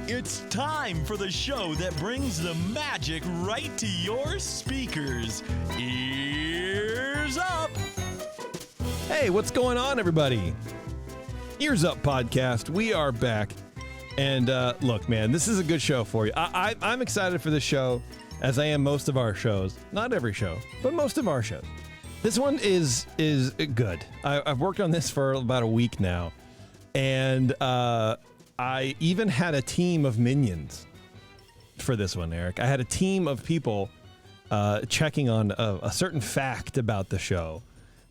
It's time for the show that brings the magic right to your speakers. Ears Up! Hey, what's going on, everybody? Ears Up podcast. We are back. And look, man, this is a good show for you. I'm excited for this show, as I am most of our shows. Not every show, but most of our shows. This one is good. I've worked on this for about a week now. And I even had a team of minions for this one, Eric. I had a team of people checking on a certain fact about the show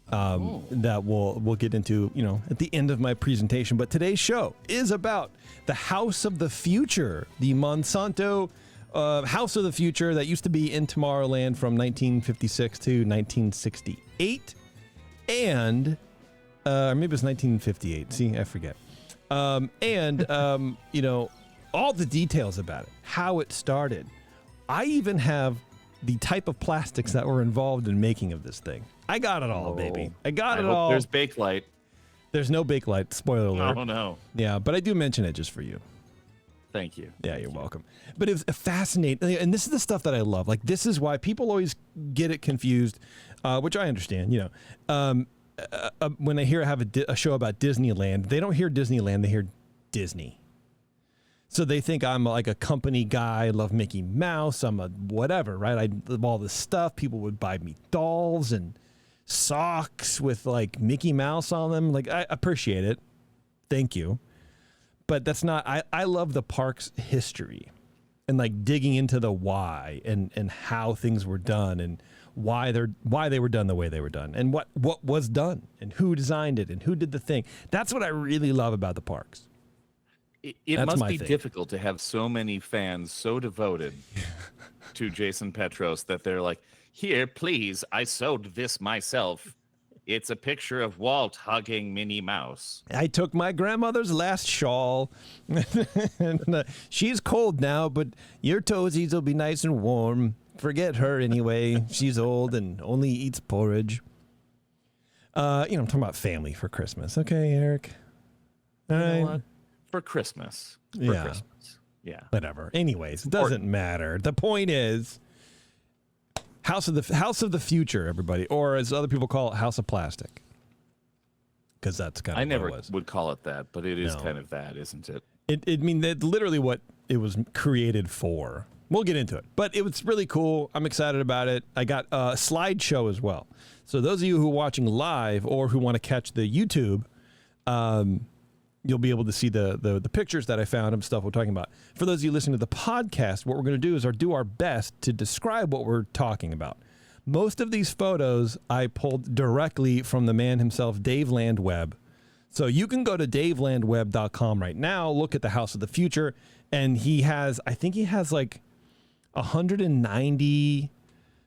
that we'll get into, at the end of my presentation. But today's show is about the House of the Future, the Monsanto House of the Future that used to be in Tomorrowland from 1956 to 1968, and maybe it was 1958. See, I forget. All the details about it, how it started. I even have the type of plastics that were involved in making of this thing. I got it all, baby. I got it all. There's Bakelite. There's no Bakelite. Spoiler alert. Oh, no. Yeah, but I do mention it just for you. Thank you. Yeah, you're welcome. But it was fascinating. And this is the stuff that I love. Like, this is why people always get it confused, which I understand, when they have a show about Disneyland, they don't hear Disneyland, they hear Disney. So they think I'm like a company guy, I love Mickey Mouse, I'm a whatever, right? I love all this stuff. People would buy me dolls and socks with like Mickey Mouse on them. Like, I appreciate it. Thank you. But that's not, I love the park's history and like digging into the why and how things were done and why they were done the way they were done and what was done and who designed it and who did the thing. That's what I really love about the parks. It must be difficult to have so many fans so devoted to Jason Petros that they're like, here, please, I sewed this myself. It's a picture of Walt hugging Minnie Mouse. I took my grandmother's last shawl. And, she's cold now, but your toesies will be nice and warm. Forget her anyway. She's old and only eats porridge. I'm talking about family for Christmas. Okay, Eric? All right. You know what? For Christmas. Christmas. Yeah. Whatever. Anyways, it doesn't matter. The point is, House of the Future, everybody, or as other people call it, House of Plastic, because that's kind of I never what it was. would call it that, but it is kind of that, isn't it? That's literally what it was created for. We'll get into it, but it was really cool. I'm excited about it. I got a slideshow as well. So those of you who are watching live or who want to catch the YouTube, you'll be able to see the pictures that I found and stuff we're talking about. For those of you listening to the podcast, what we're going to do is do our best to describe what we're talking about. Most of these photos I pulled directly from the man himself, Dave Landweb. So you can go to davelandweb.com right now, look at the House of the Future, and I think he has like 190,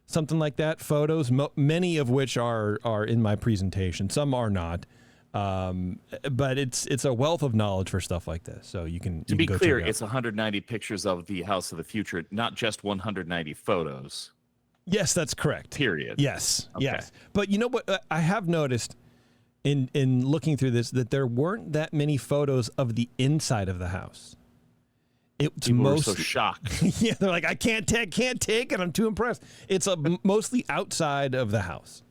something like that, photos, many of which are in my presentation. Some are not. But it's a wealth of knowledge for stuff like this. So you can be clear, it's 190 pictures of the House of the Future, not just 190 photos. Yes, that's correct. Period. Yes. Okay. Yes. But you know what? I have noticed in looking through this that there weren't that many photos of the inside of the house. People were so shocked. Yeah, they're like, I can't take it. I'm too impressed. It's mostly outside of the house,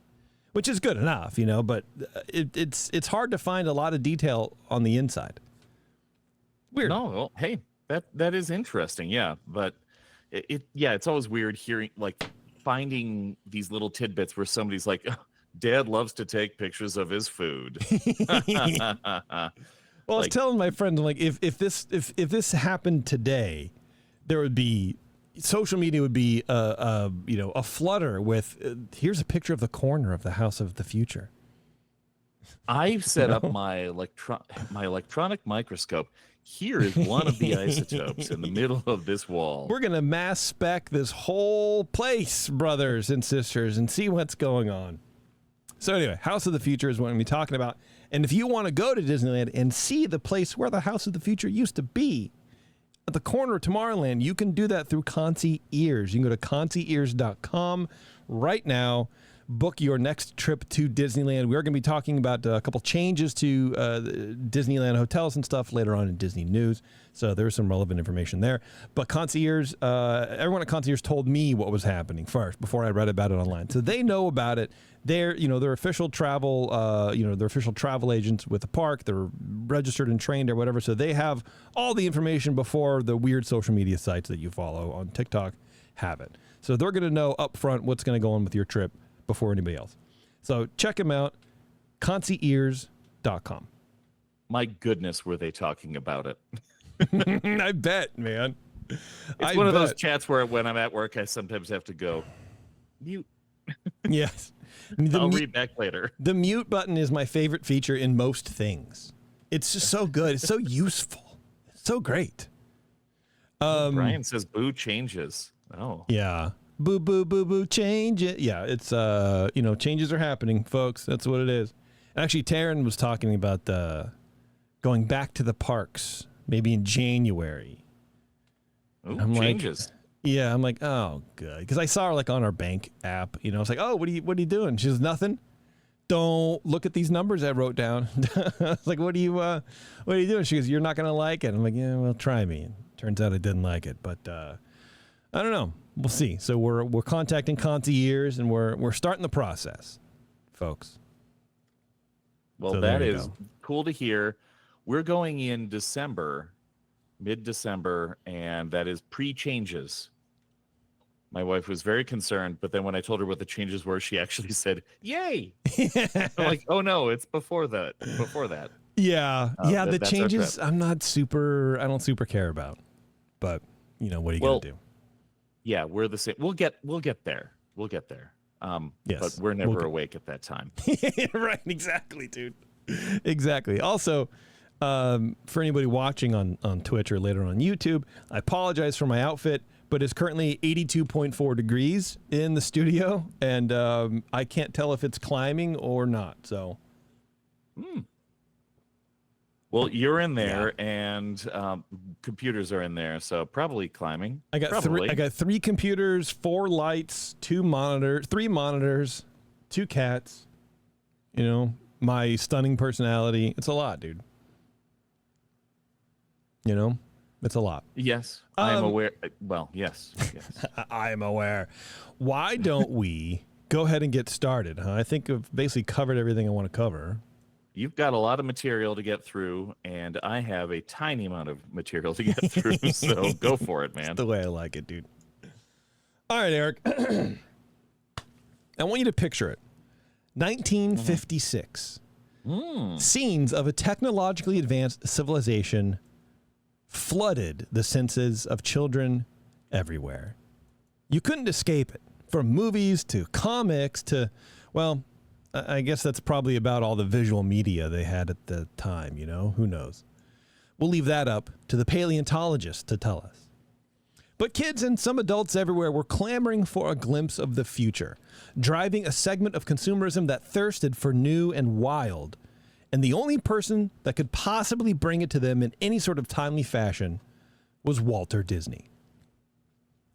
which is good enough, but it's hard to find a lot of detail on the inside. Weird. No, well, hey, that is interesting, yeah. But it's always weird hearing, like, finding these little tidbits where somebody's like, Dad loves to take pictures of his food. Well, I was telling my friend, like, if this happened today, there would be. Social media would be a flutter with here's a picture of the corner of the House of the Future. I've set up my electronic microscope. Here is one of the isotopes in the middle of this wall. We're gonna mass spec this whole place, brothers and sisters, and see what's going on. So anyway, House of the Future is what I'm talking about. And if you want to go to Disneyland and see the place where the House of the Future used to be, at the corner of Tomorrowland, you can do that through Concierge. You can go to concierge.com right now. book your next trip to Disneyland. We're going to be talking about a couple changes to Disneyland hotels and stuff later on in Disney News. So there's some relevant information there. But Concierge, everyone at Concierge told me what was happening first before I read about it online. So they know about it. They're official travel, their official travel agents with the park. They're registered and trained or whatever. So they have all the information before the weird social media sites that you follow on TikTok have it. So they're going to know up front what's going to go on with your trip before anybody else. So check them out, concierge.com. My goodness, were they talking about it? I bet, man. It's one of those chats where when I'm at work, I sometimes have to go mute. Yes. I'll read back later. The mute button is my favorite feature in most things. It's just so good. It's so useful. It's so great. Brian says boo changes. Oh. Yeah. Boo, boo, boo, boo, change it. Yeah, it's, changes are happening, folks. That's what it is. Actually, Taryn was talking about going back to the parks, maybe in January. Ooh, I'm changes. Yeah, I'm like, oh, good. Because I saw her like on our bank app. I was like, oh, what are you doing? She says, nothing. Don't look at these numbers I wrote down. I was like, what are you doing? She goes, you're not gonna like it. I'm like, yeah, well, try me. And turns out I didn't like it, but I don't know. We'll see. So we're contacting Concierge and we're starting the process, folks. Well, so that is cool to hear. We're going in December, mid-December, and that is pre-changes. My wife was very concerned, but then when I told her what the changes were, she actually said, "Yay!" I'm like, "Oh no, it's before that." Yeah, the changes I don't super care about, but what are you gonna do? Yeah, we're the same. We'll get there. Yes, but we're never awake at that time. Right? Exactly, dude. Exactly. Also, for anybody watching on Twitch or later on YouTube, I apologize for my outfit, but it's currently 82.4 degrees in the studio, and I can't tell if it's climbing or not. So, well, you're in there, and computers are in there, so probably climbing. I got three computers, 4 lights, 3 monitors, 2 cats. My stunning personality. It's a lot, dude. It's a lot. Yes, I am aware. Well, yes. I am aware. Why don't we go ahead and get started? Huh? I think I've basically covered everything I want to cover. You've got a lot of material to get through, and I have a tiny amount of material to get through, so go for it, man. That's the way I like it, dude. All right, Eric. I want you to picture it. 1956. Scenes of a technologically advanced civilization flooded the senses of children everywhere. You couldn't escape it. From movies to comics to, well, I guess that's probably about all the visual media they had at the time, Who knows? We'll leave that up to the paleontologists to tell us. But kids and some adults everywhere were clamoring for a glimpse of the future, driving a segment of consumerism that thirsted for new and wild. And the only person that could possibly bring it to them in any sort of timely fashion was Walter Disney.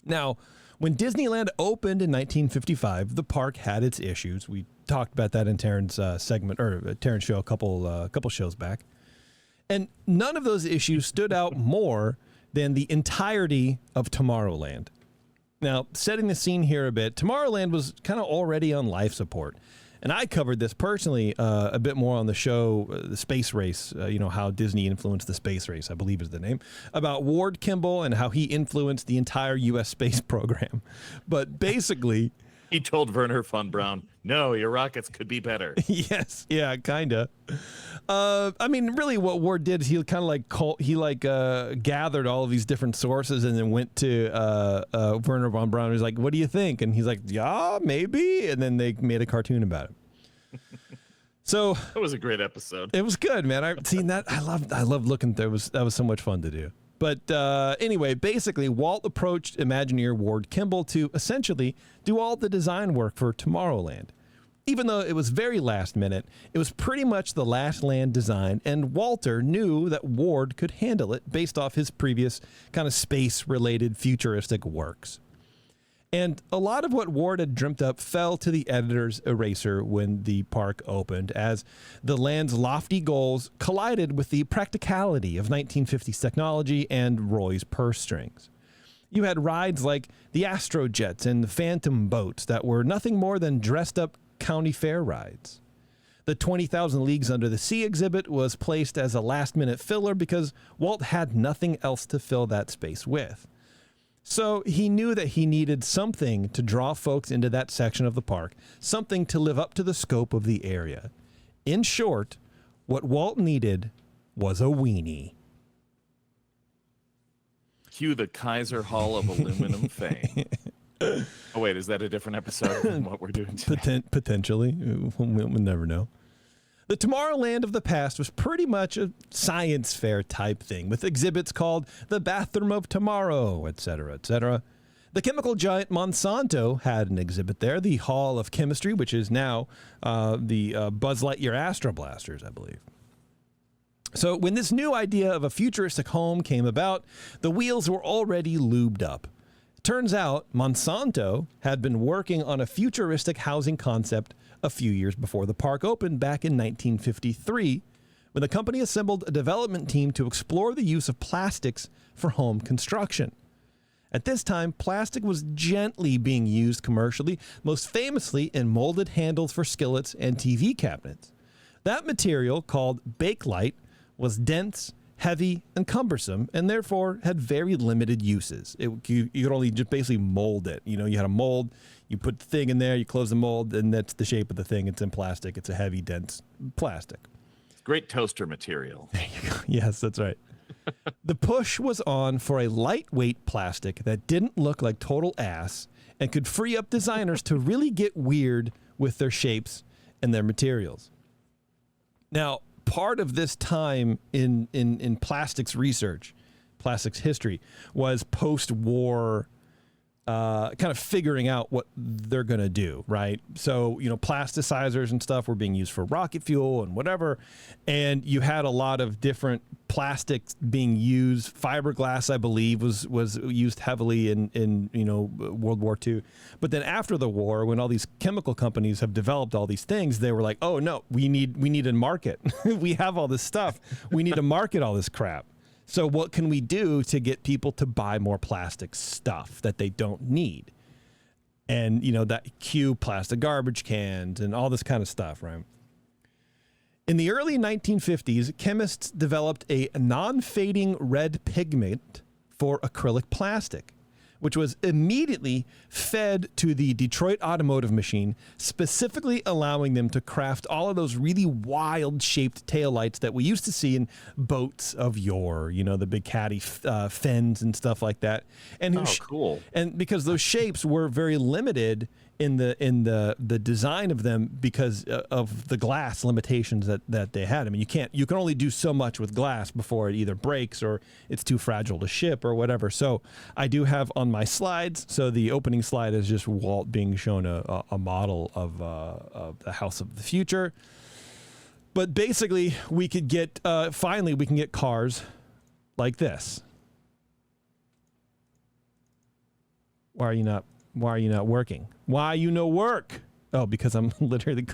Now, when Disneyland opened in 1955, the park had its issues. We talked about that in Taryn's segment, or Taryn's show a couple shows back. And none of those issues stood out more than the entirety of Tomorrowland. Now, setting the scene here a bit, Tomorrowland was kind of already on life support. And I covered this personally a bit more on the show, The Space Race, how Disney influenced the space race, I believe is the name, about Ward Kimball and how he influenced the entire U.S. space program. But basically... He told Werner von Braun, no, your rockets could be better. Yes, yeah, kind of. Really what Ward did is he kind of gathered all of these different sources and then went to Werner von Braun. He was like, what do you think? And he's like, yeah, maybe. And then they made a cartoon about it. So that was a great episode. It was good, man. I've seen that. I loved looking through. That was so much fun to do. But anyway, basically, Walt approached Imagineer Ward Kimball to essentially do all the design work for Tomorrowland. Even though it was very last minute, it was pretty much the last land design, and Walter knew that Ward could handle it based off his previous kind of space-related futuristic works. And a lot of what Ward had dreamt up fell to the editor's eraser when the park opened, as the land's lofty goals collided with the practicality of 1950s technology and Roy's purse strings. You had rides like the Astrojets and the Phantom boats that were nothing more than dressed-up county fair rides. The 20,000 Leagues Under the Sea exhibit was placed as a last-minute filler because Walt had nothing else to fill that space with. So he knew that he needed something to draw folks into that section of the park, something to live up to the scope of the area. In short, what Walt needed was a weenie. Cue the Kaiser Hall of Aluminum fame. Oh, wait, is that a different episode than what we're doing today? Potentially. We'll never know. The Tomorrowland of the past was pretty much a science fair type thing, with exhibits called the Bathroom of Tomorrow, etc., etc. The chemical giant Monsanto had an exhibit there, the Hall of Chemistry, which is now the Buzz Lightyear Astro Blasters, I believe. So when this new idea of a futuristic home came about, the wheels were already lubed up. Turns out Monsanto had been working on a futuristic housing concept a few years before the park opened back in 1953, when the company assembled a development team to explore the use of plastics for home construction. At this time, plastic was gently being used commercially, most famously in molded handles for skillets and TV cabinets. That material, called Bakelite, was dense, heavy, and cumbersome, and therefore had very limited uses. You could only just basically mold it. You know, you had a mold, you put the thing in there, you close the mold, and that's the shape of the thing. It's in plastic. It's a heavy, dense plastic. Great toaster material. There you go. Yes, that's right. The push was on for a lightweight plastic that didn't look like total ass and could free up designers to really get weird with their shapes and their materials. Now, part of this time in plastics research, plastics history, was post-war kind of figuring out what they're going to do, right? So, you know, plasticizers and stuff were being used for rocket fuel and whatever, and you had a lot of different plastics being used. Fiberglass, I believe, was used heavily in you know, World War II. But then after the war, when all these chemical companies have developed all these things, they were like, oh no, we need a market. We have all this stuff. We need to market all this crap. So what can we do to get people to buy more plastic stuff that they don't need? And, you know, that cue plastic garbage cans and all this kind of stuff, right? In the early 1950s, chemists developed a non-fading red pigment for acrylic plastic, which was immediately fed to the Detroit automotive machine, specifically allowing them to craft all of those really wild-shaped taillights that we used to see in boats of yore, you know, the big caddy fins and stuff like that. And cool. And because those shapes were very limited in the design of them because of the glass limitations that they had. I mean, you can only do so much with glass before it either breaks or it's too fragile to ship or whatever. So I do have on my slides. So the opening slide is just Walt being shown a model of the house of the future. But basically, we could get finally we can get cars like this. Why are you not working? Why you no work? Oh, because I'm literally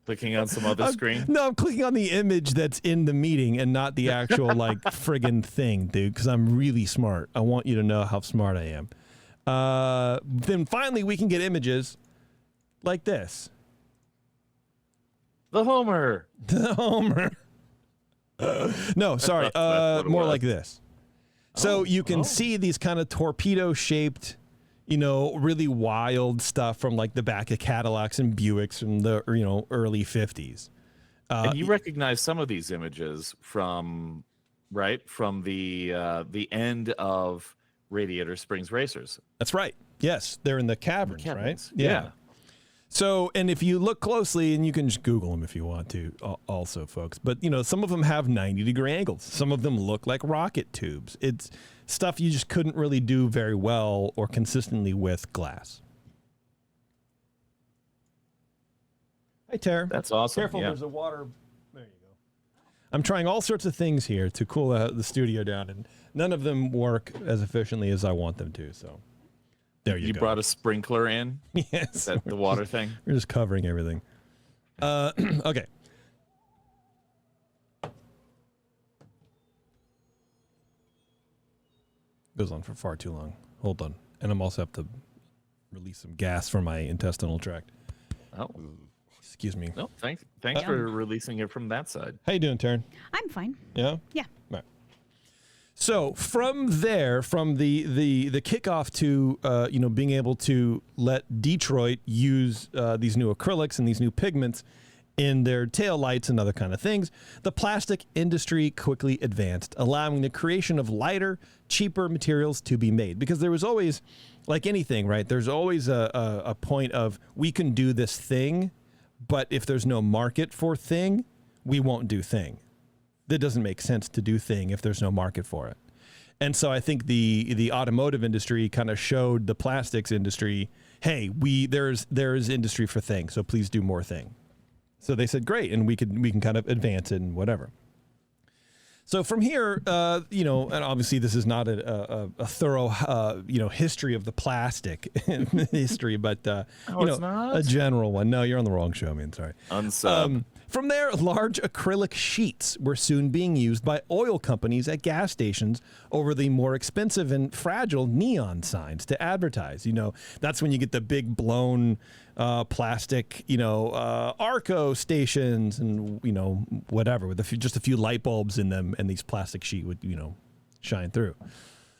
clicking on some other screen? No, I'm clicking on the image that's in the meeting and not the actual like friggin' thing, dude, because I'm really smart. I want you to know how smart I am. Then finally we can get images like this. The Homer. The Homer. No, sorry. More like this. So you can see these kind of torpedo-shaped, you know, really wild stuff from like the back of Cadillacs and Buicks from the, you know, early 50s. And you recognize some of these images from the end of Radiator Springs Racers. That's right. Yes, they're in the caverns, right? Yeah. So, and if you look closely, and you can just Google them if you want to also, folks, but, you know, some of them have 90-degree angles. Some of them look like rocket tubes. It's stuff you just couldn't really do very well or consistently with glass. Hi, Tara. That's awesome. Careful, there's a water. There you go. I'm trying all sorts of things here to cool the studio down, and none of them work as efficiently as I want them to, so. There you go. You brought a sprinkler in? Yes. Is that the water thing? We're just covering everything. Okay. Goes on for far too long. Hold on. And I'm also have to release some gas from my intestinal tract. Oh. Excuse me. No, thanks for releasing it from that side. How you doing, Taryn? I'm fine. Yeah? Yeah. Right. So from there, from the kickoff to being able to let Detroit use these new acrylics and these new pigments in their taillights and other kind of things, the plastic industry quickly advanced, allowing the creation of lighter, cheaper materials to be made. Because there was always, like anything, right? There's always a point of we can do this thing, but if there's no market for thing, we won't do thing. That doesn't make sense to do thing if there's no market for it. And so I think the automotive industry kind of showed the plastics industry, hey, there's industry for thing, so please do more thing. So they said, great, and we can kind of advance it and whatever. So from here, and obviously this is not a thorough, history of the plastic history, but it's not? A general one. No, you're on the wrong show, man. Sorry. Unsub. From there, large acrylic sheets were soon being used by oil companies at gas stations over the more expensive and fragile neon signs to advertise. That's when you get the big blown plastic, Arco stations and, whatever, with just a few light bulbs in them, and these plastic sheet would, shine through.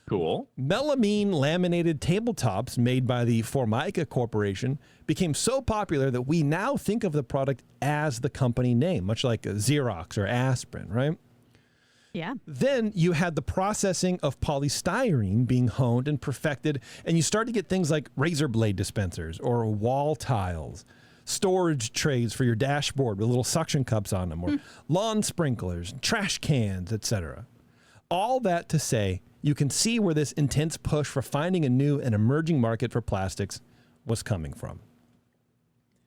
Cool. Melamine laminated tabletops made by the Formica Corporation became so popular that we now think of the product as the company name, much like Xerox or aspirin, right? Yeah. Then you had the processing of polystyrene being honed and perfected, and you start to get things like razor blade dispensers or wall tiles, storage trays for your dashboard with little suction cups on them, or lawn sprinklers, trash cans, etc. All that to say, you can see where this intense push for finding a new and emerging market for plastics was coming from.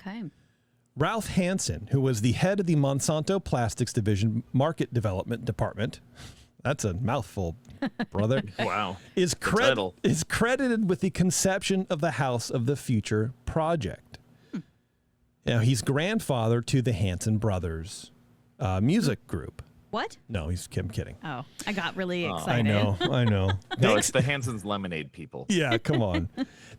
Okay. Ralph Hansen, who was the head of the Monsanto Plastics Division Market Development Department, that's a mouthful, brother. Wow. is credited with the conception of the House of the Future project. Now, he's grandfather to the Hansen Brothers music group. What? No, I'm kidding. Oh, I got really excited. I know. No, it's the Hansen's Lemonade people. Yeah, come on.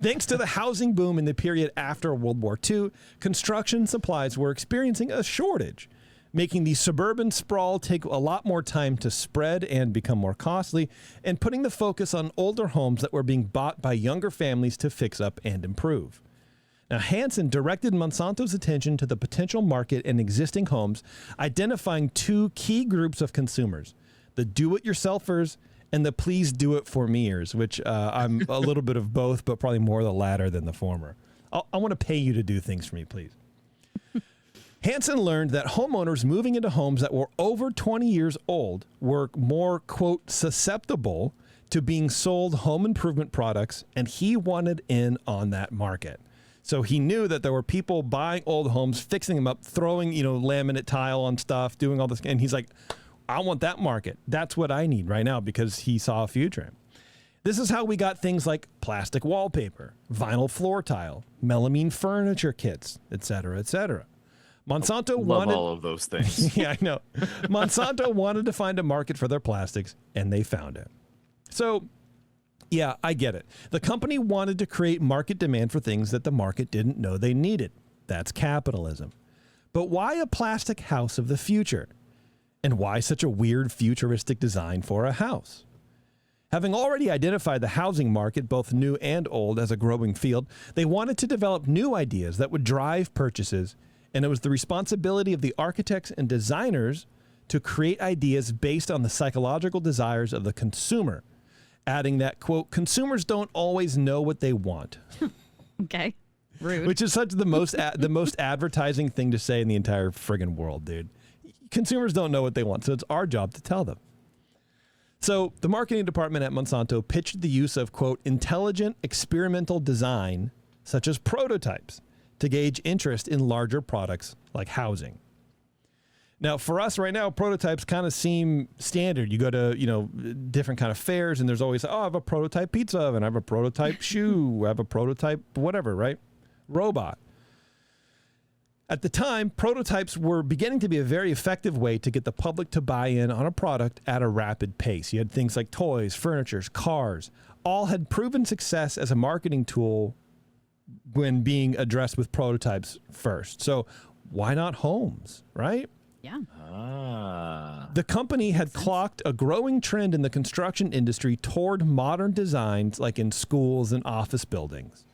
Thanks to the housing boom in the period after World War II, construction supplies were experiencing a shortage, making the suburban sprawl take a lot more time to spread and become more costly, and putting the focus on older homes that were being bought by younger families to fix up and improve. Now, Hansen directed Monsanto's attention to the potential market in existing homes, identifying two key groups of consumers, the do-it-yourselfers and the please-do-it-for-meers, which I'm a little bit of both, but probably more the latter than the former. I want to pay you to do things for me, please. Hansen learned that homeowners moving into homes that were over 20 years old were more, quote, susceptible to being sold home improvement products, and he wanted in on that market. So he knew that there were people buying old homes, fixing them up, throwing, laminate tile on stuff, doing all this. And he's like, I want that market. That's what I need right now, because he saw a future. This is how we got things like plastic wallpaper, vinyl floor tile, melamine furniture kits, et cetera, et cetera. Monsanto wanted all of those things. Yeah, I know. Monsanto wanted to find a market for their plastics, and they found it. So, yeah, I get it. The company wanted to create market demand for things that the market didn't know they needed. That's capitalism. But why a plastic house of the future? And why such a weird futuristic design for a house? Having already identified the housing market, both new and old, as a growing field, they wanted to develop new ideas that would drive purchases, and it was the responsibility of the architects and designers to create ideas based on the psychological desires of the consumer, adding that, quote, consumers don't always know what they want. Okay. Rude. Which is such the most advertising thing to say in the entire friggin' world, dude. Consumers don't know what they want, so it's our job to tell them. So the marketing department at Monsanto pitched the use of, quote, intelligent experimental design, such as prototypes, to gauge interest in larger products like housing. Now, for us right now, prototypes kind of seem standard. You go to, different kind of fairs, and there's always, I have a prototype pizza oven, I have a prototype shoe, I have a prototype whatever, right? Robot. At the time, prototypes were beginning to be a very effective way to get the public to buy in on a product at a rapid pace. You had things like toys, furniture, cars, all had proven success as a marketing tool when being addressed with prototypes first. So why not homes, right? Yeah. The company had clocked a growing trend in the construction industry toward modern designs like in schools and office buildings.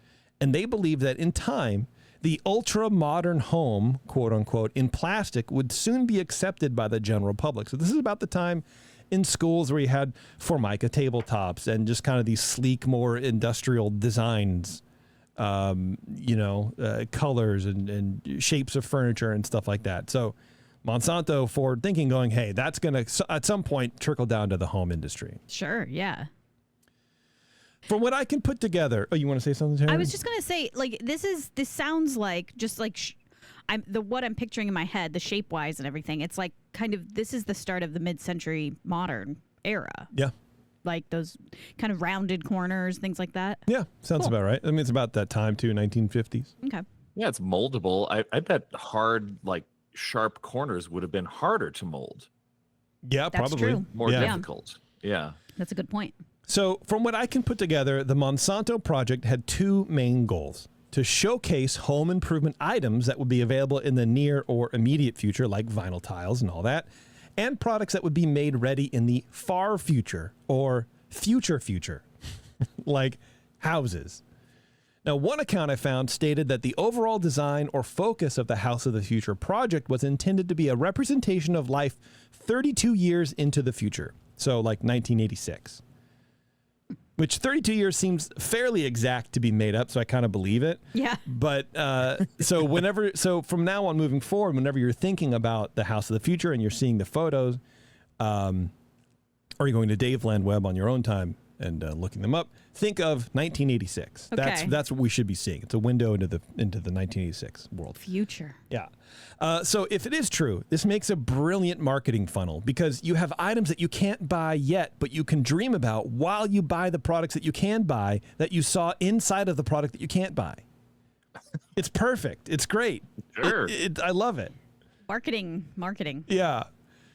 And they believed that in time, the ultra-modern home, quote unquote, in plastic would soon be accepted by the general public. So this is about the time in schools where you had Formica tabletops and just kind of these sleek, more industrial designs, colors and shapes of furniture and stuff like that. So Monsanto forward thinking, going, hey, that's going to at some point trickle down to the home industry. Sure, yeah. From what I can put together, you want to say something, Terry? I was just gonna say, like, this sounds like just like what I'm picturing in my head, the shape wise and everything. It's like kind of this is the start of the mid-century modern era. Yeah, like those kind of rounded corners, things like that. Yeah, sounds about right. I mean, it's about that time too, 1950s. Okay. Yeah, it's moldable. I bet hard, like sharp corners would have been harder to mold. Yeah, That's probably true. More difficult. Yeah. That's a good point. So from what I can put together, the Monsanto project had two main goals: to showcase home improvement items that would be available in the near or immediate future, like vinyl tiles and all that, and products that would be made ready in the far future or future, like houses. Now, one account I found stated that the overall design or focus of the House of the Future project was intended to be a representation of life 32 years into the future. So like 1986. Which 32 years seems fairly exact to be made up, so I kind of believe it. Yeah. But so from now on moving forward, whenever you're thinking about the House of the Future and you're seeing the photos, or you're going to Dave Land Web on your own time and looking them up, think of 1986. Okay. That's what we should be seeing. It's a window into the 1986 world. Future. Yeah. So if it is true, this makes a brilliant marketing funnel because you have items that you can't buy yet, but you can dream about while you buy the products that you can buy that you saw inside of the product that you can't buy. It's perfect. It's great. Sure. I love it. Marketing. Yeah.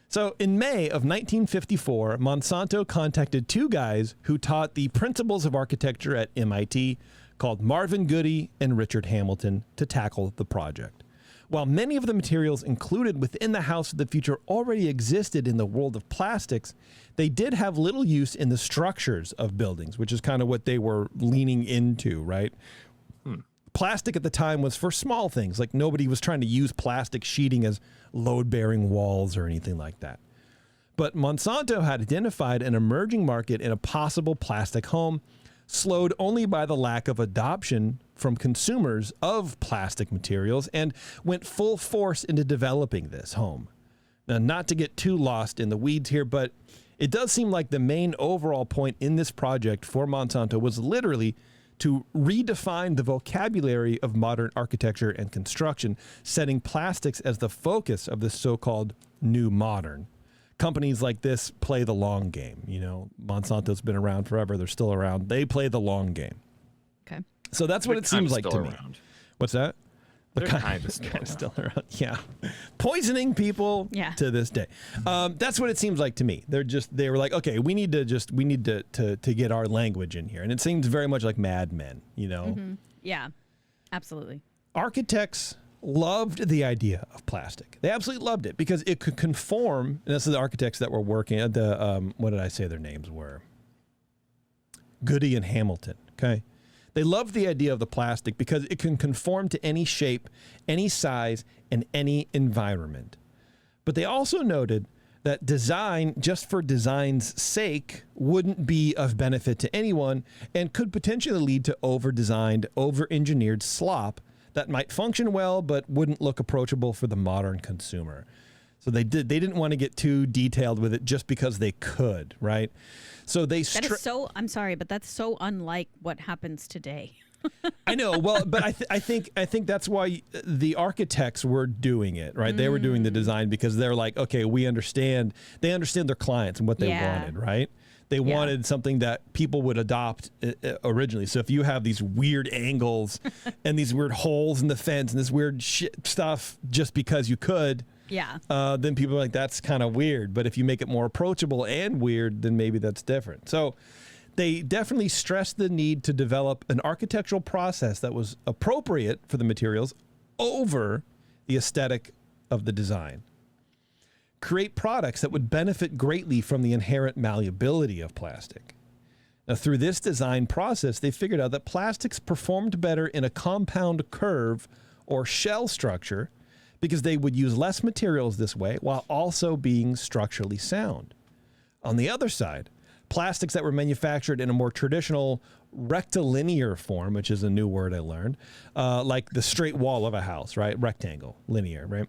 So in May of 1954, Monsanto contacted two guys who taught the principles of architecture at MIT called Marvin Goody and Richard Hamilton to tackle the project. While many of the materials included within the House of the Future already existed in the world of plastics, they did have little use in the structures of buildings, which is kind of what they were leaning into, right? Plastic at the time was for small things, like nobody was trying to use plastic sheeting as load-bearing walls or anything like that. But Monsanto had identified an emerging market in a possible plastic home, slowed only by the lack of adoption from consumers of plastic materials, and went full force into developing this home. Now, not to get too lost in the weeds here, but it does seem like the main overall point in this project for Monsanto was literally to redefine the vocabulary of modern architecture and construction, setting plastics as the focus of the so-called new modern. Companies like this play the long game. You know, Monsanto's been around forever. They're still around. They play the long game. Okay. So that's what it seems like to me. What's that? They're kind of still around. Yeah. Poisoning people to this day. That's what it seems like to me. They were like, okay, we need to get our language in here. And it seems very much like Mad Men, you know? Mm-hmm. Yeah, absolutely. Architects loved the idea of plastic. They absolutely loved it because it could conform. And this is the architects that were working at what did I say their names were? Goody and Hamilton. Okay. They loved the idea of the plastic because it can conform to any shape, any size, and any environment. But they also noted that design, just for design's sake, wouldn't be of benefit to anyone and could potentially lead to over-designed, over-engineered slop that might function well but wouldn't look approachable for the modern consumer. So they didn't want to get too detailed with it just because they could, right? So they I'm sorry, but that's so unlike what happens today. I know. Well, but I think that's why the architects were doing it, right? They were doing the design because they're like, okay, we understand. They understand their clients and what they wanted, right? They wanted something that people would adopt originally. So if you have these weird angles and these weird holes in the fence and this weird stuff just because you could, then people are like, that's kind of weird. But if you make it more approachable and weird, then maybe that's different. So they definitely stressed the need to develop an architectural process that was appropriate for the materials over the aesthetic of the design. Create products that would benefit greatly from the inherent malleability of plastic. Now, through this design process, they figured out that plastics performed better in a compound curve or shell structure because they would use less materials this way while also being structurally sound. On the other side, plastics that were manufactured in a more traditional rectilinear form, which is a new word I learned, like the straight wall of a house, right? Rectangle, linear, right?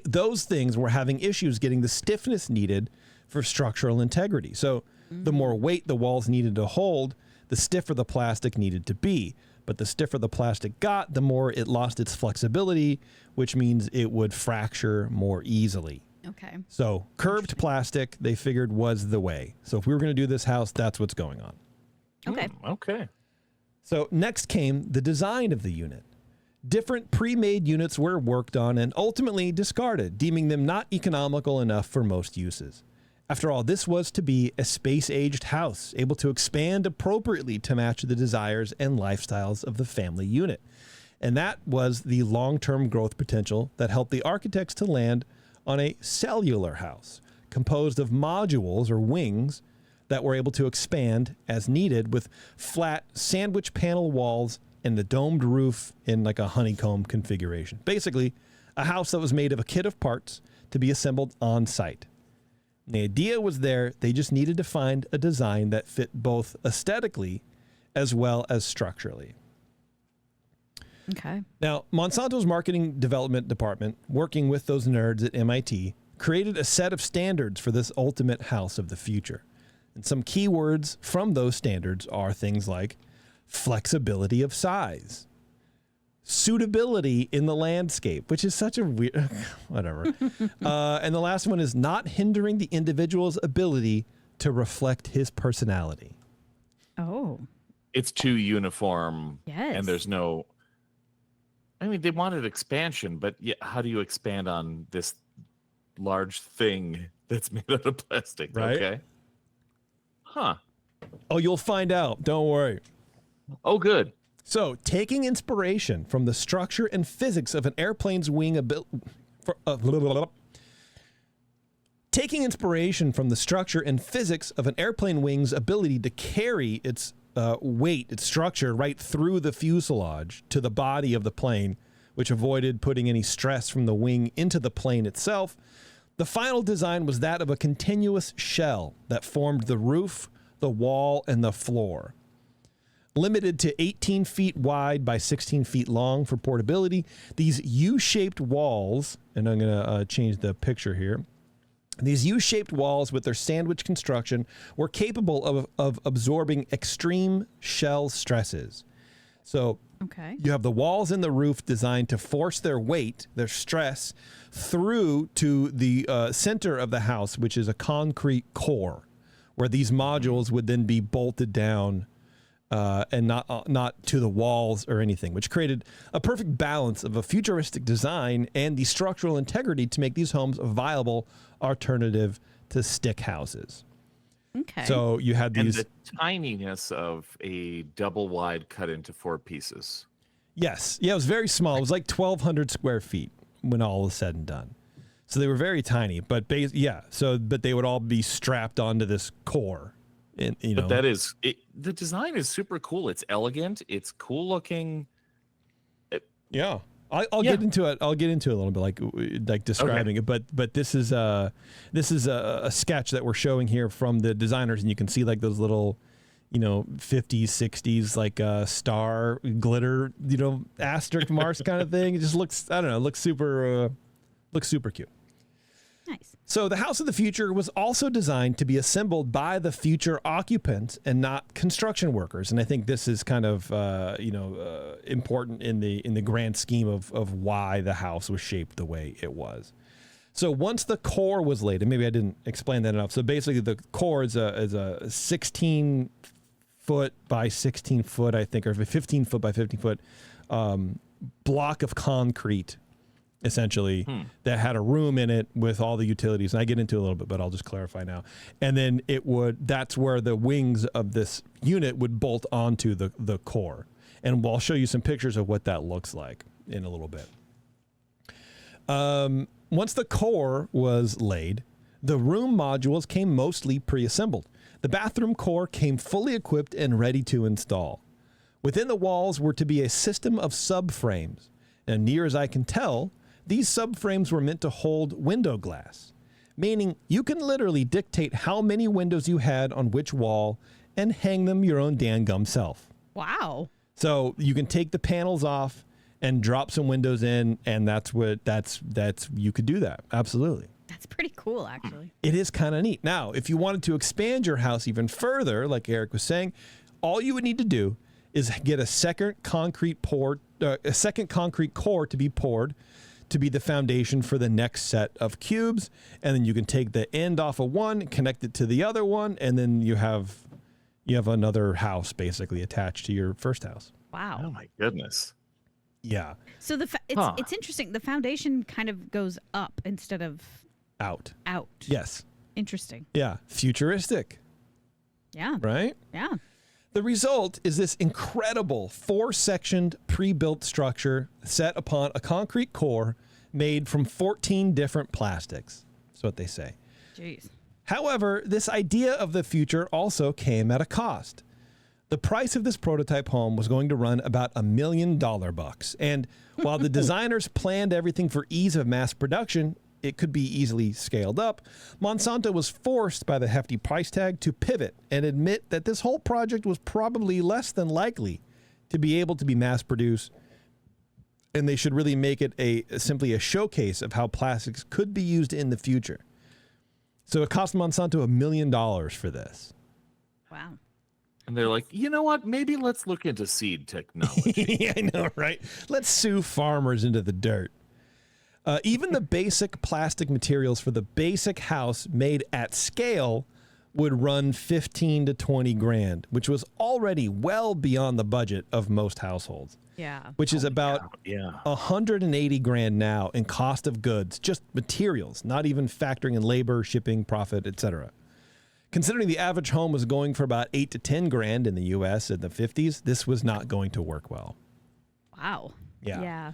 Those things were having issues getting the stiffness needed for structural integrity. So the more weight the walls needed to hold, the stiffer the plastic needed to be. But the stiffer the plastic got, the more it lost its flexibility, which means it would fracture more easily. Okay. So curved plastic, they figured, was the way. So if we were going to do this house, that's what's going on. Okay. Okay. So next came the design of the unit. Different pre-made units were worked on and ultimately discarded, deeming them not economical enough for most uses. After all, this was to be a space-aged house, able to expand appropriately to match the desires and lifestyles of the family unit. And that was the long-term growth potential that helped the architects to land on a cellular house, composed of modules or wings that were able to expand as needed with flat sandwich panel walls and the domed roof in like a honeycomb configuration. Basically, a house that was made of a kit of parts to be assembled on site. The idea was there. They just needed to find a design that fit both aesthetically as well as structurally. Okay. Now, Monsanto's marketing development department, working with those nerds at MIT, created a set of standards for this ultimate house of the future. And some key words from those standards are things like flexibility of size, suitability in the landscape, which is such a weird, whatever. And the last one is not hindering the individual's ability to reflect his personality. Oh. It's too uniform. Yes. And there's no, I mean, they wanted expansion, but how do you expand on this large thing that's made out of plastic? Right? Okay. Huh. Oh, you'll find out. Don't worry. Oh, good. So, taking inspiration from the structure and physics of an airplane's wing taking inspiration from the structure and physics of an airplane wing's ability to carry its weight, its structure, right through the fuselage to the body of the plane, which avoided putting any stress from the wing into the plane itself, the final design was that of a continuous shell that formed the roof, the wall, and the floor. Limited to 18 feet wide by 16 feet long for portability, these U-shaped walls, and I'm going to change the picture here. These U-shaped walls with their sandwich construction were capable of absorbing extreme shell stresses. So you have the walls and the roof designed to force their weight, their stress, through to the center of the house, which is a concrete core, where these modules would then be bolted down and not to the walls or anything, which created a perfect balance of a futuristic design and the structural integrity to make these homes a viable alternative to stick houses. Okay. So you had these... And the tininess of a double wide cut into 4 pieces. Yes. Yeah, it was very small. It was like 1,200 square feet when all is said and done. So they were very tiny, but but they would all be strapped onto this core. And, But that is the design is super cool. It's elegant. It's cool looking. I'll get into it. I'll get into it a little bit, like describing it. But this is a sketch that we're showing here from the designers, and you can see like those little, 50s, 60s like star glitter, asterisk Mars kind of thing. It just looks, I don't know, looks super cute. Nice. So the house of the future was also designed to be assembled by the future occupants and not construction workers. And I think this is kind of important in the grand scheme of why the house was shaped the way it was. So once the core was laid, and maybe I didn't explain that enough. So basically, the core is a 16 foot by 16 foot, I think, or 15 foot by 15 foot block of concrete, essentially, that had a room in it with all the utilities. And I get into it a little bit, but I'll just clarify now. And then that's where the wings of this unit would bolt onto the core. And I'll show you some pictures of what that looks like in a little bit. Once the core was laid, the room modules came mostly pre-assembled. The bathroom core came fully equipped and ready to install. Within the walls were to be a system of subframes. And near as I can tell, these subframes were meant to hold window glass, meaning you can literally dictate how many windows you had on which wall and hang them your own dangum self. Wow. So you can take the panels off and drop some windows in, and you could do that. Absolutely. That's pretty cool, actually. It is kind of neat. Now, if you wanted to expand your house even further, like Erik was saying, all you would need to do is get a second concrete core to be poured to be the foundation for the next set of cubes, and then you can take the end off of one, connect it to the other one, and then you have another house basically attached to your first house. Wow. Oh my goodness. Yeah. So it's interesting. The foundation kind of goes up instead of out. Yes. Interesting. Yeah. Futuristic. Yeah. Right? Yeah. The result is this incredible 4-sectioned pre-built structure set upon a concrete core made from 14 different plastics. That's what they say. Jeez. However, this idea of the future also came at a cost. The price of this prototype home was going to run about $1 million. And while the designers planned everything for ease of mass production, it could be easily scaled up. Monsanto was forced by the hefty price tag to pivot and admit that this whole project was probably less than likely to be able to be mass produced. And they should really make it simply a showcase of how plastics could be used in the future. So it cost Monsanto $1 million for this. Wow. And they're like, you know what? Maybe let's look into seed technology. Yeah, I know, right? Let's sue farmers into the dirt. Even the basic plastic materials for the basic house made at scale would run 15 to 20 grand, which was already well beyond the budget of most households. Yeah. Which is about 180 grand now in cost of goods, just materials, not even factoring in labor, shipping, profit, etc. Considering the average home was going for about 8 to 10 grand in the U.S. in the 50s, this was not going to work well. Wow. Yeah.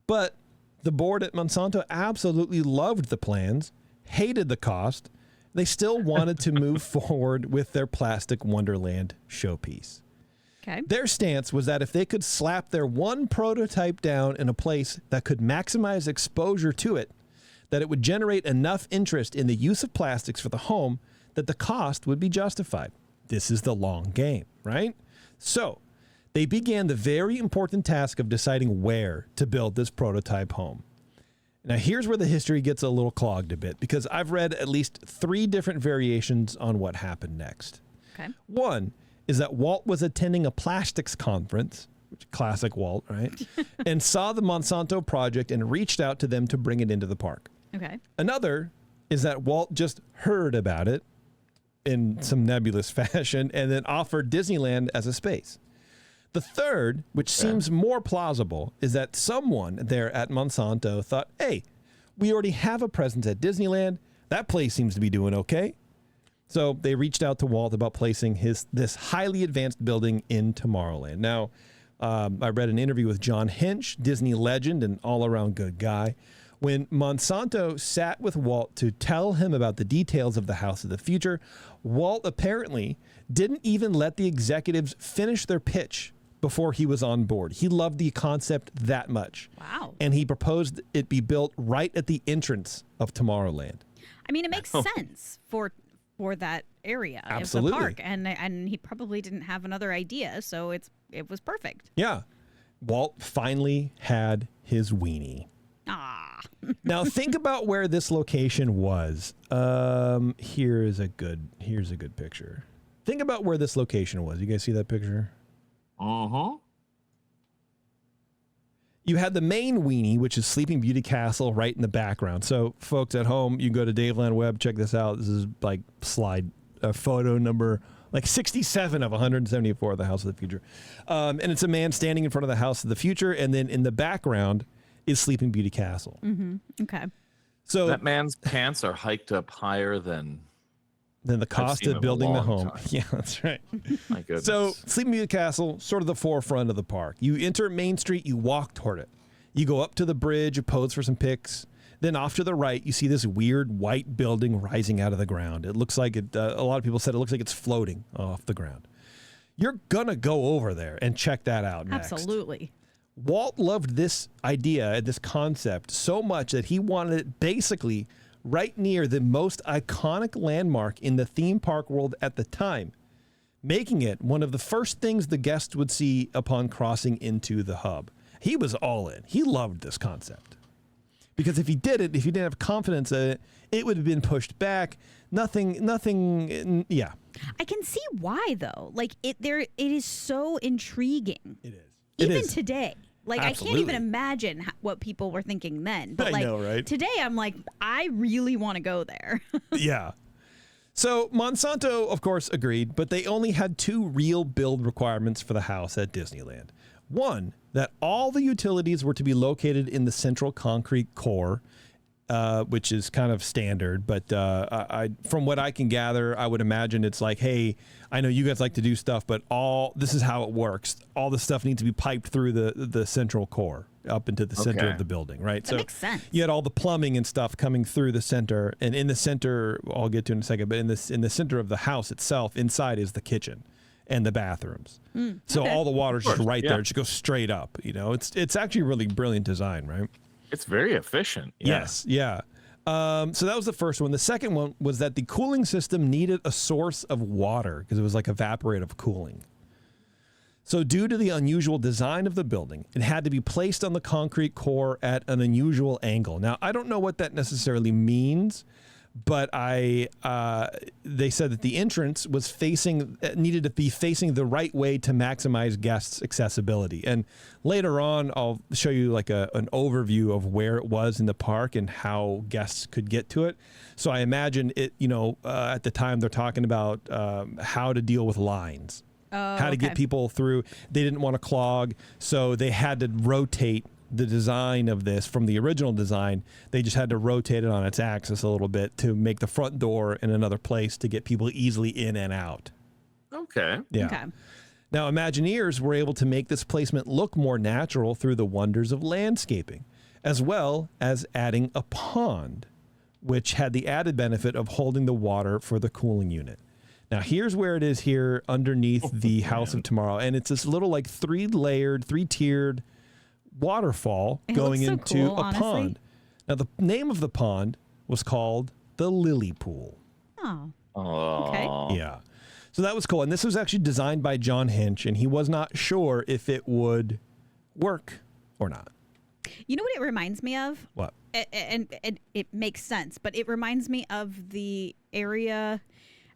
But the board at Monsanto absolutely loved the plans, hated the cost. They still wanted to move forward with their plastic Wonderland showpiece. Okay. Their stance was that if they could slap their one prototype down in a place that could maximize exposure to it, that it would generate enough interest in the use of plastics for the home that the cost would be justified. This is the long game, right? So they began the very important task of deciding where to build this prototype home. Now, here's where the history gets a little clogged a bit, because I've read at least 3 different variations on what happened next. Okay. One is that Walt was attending a plastics conference, which classic Walt, right? And saw the Monsanto project and reached out to them to bring it into the park. Okay. Another is that Walt just heard about it in some nebulous fashion and then offered Disneyland as a space. The third, which seems more plausible, is that someone there at Monsanto thought, hey, we already have a presence at Disneyland. That place seems to be doing okay. So they reached out to Walt about placing this highly advanced building in Tomorrowland. Now, I read an interview with John Hinch, Disney legend and all-around good guy. When Monsanto sat with Walt to tell him about the details of the House of the Future, Walt apparently didn't even let the executives finish their pitch before he was on board. He loved the concept that much. Wow. And he proposed it be built right at the entrance of Tomorrowland. I mean, it makes sense for that area of the park. And he probably didn't have another idea, so it was perfect. Yeah. Walt finally had his weenie. Ah. Now think about where this location was. Here's a good picture. Think about where this location was. You guys see that picture? Uh-huh. You had the main weenie, which is Sleeping Beauty Castle, right in the background. So, folks at home, you can go to Daveland Web, check this out. This is like photo number like 67 of 174 of the House of the Future. And it's a man standing in front of the House of the Future, and then in the background is Sleeping Beauty Castle. Mm-hmm. Okay. So that man's pants are hiked up higher than the cost of building the home. Time. Yeah, that's right. My goodness. So Sleeping Beauty Castle, sort of the forefront of the park. You enter Main Street, you walk toward it. You go up to the bridge, you pose for some pics. Then off to the right, you see this weird white building rising out of the ground. It looks like it. A lot of people said it looks like it's floating off the ground. You're gonna go over there and check that out next. Absolutely. Walt loved this idea, this concept so much that he wanted it basically right near the most iconic landmark in the theme park world at the time, making it one of the first things the guests would see upon crossing into the hub. He was all in. He loved this concept. Because if he didn't have confidence in it, it would have been pushed back. Nothing, yeah. I can see why, though. Like, it is so intriguing. It is. Even today. Like, Absolutely. I can't even imagine what people were thinking then. But, I like, know, right? Today, I'm like, I really want to go there. Yeah. So Monsanto, of course, agreed, but they only had two real build requirements for the house at Disneyland. One, that all the utilities were to be located in the central concrete core, which is kind of standard. But from what I can gather, I would imagine it's like, hey, I know you guys like to do stuff, but this is how it works. All the stuff needs to be piped through the central core up into the center of the building, right? That makes sense. You had all the plumbing and stuff coming through the center, and in the center, I'll get to in a second, but in the center of the house itself, inside is the kitchen and the bathrooms. So all the water's just right there. It just goes straight up. You know, it's actually really brilliant design, right? It's very efficient. Yeah. Yes, yeah. So that was the first one. The second one was that the cooling system needed a source of water because it was like evaporative cooling. So due to the unusual design of the building, it had to be placed on the concrete core at an unusual angle. Now, I don't know what that necessarily means, but they said that the entrance was needed to be facing the right way to maximize guests' accessibility. And later on, I'll show you like an overview of where it was in the park and how guests could get to it. So I imagine it, at the time they're talking about how to deal with lines. How to get people through. They didn't want to clog, so they had to rotate the design of this from the original design. They just had to rotate it on its axis a little bit to make the front door in another place to get people easily in and out. Okay. Yeah. Okay. Now, Imagineers were able to make this placement look more natural through the wonders of landscaping, as well as adding a pond, which had the added benefit of holding the water for the cooling unit. Now, here's where it is here underneath the House of Tomorrow. And it's this little like three-tiered waterfall going into a pond. Now, the name of the pond was called the Lily Pool. Oh. Okay. Yeah. So that was cool. And this was actually designed by John Hinch, and he was not sure if it would work or not. You know what it reminds me of? What? And it makes sense, but it reminds me of the area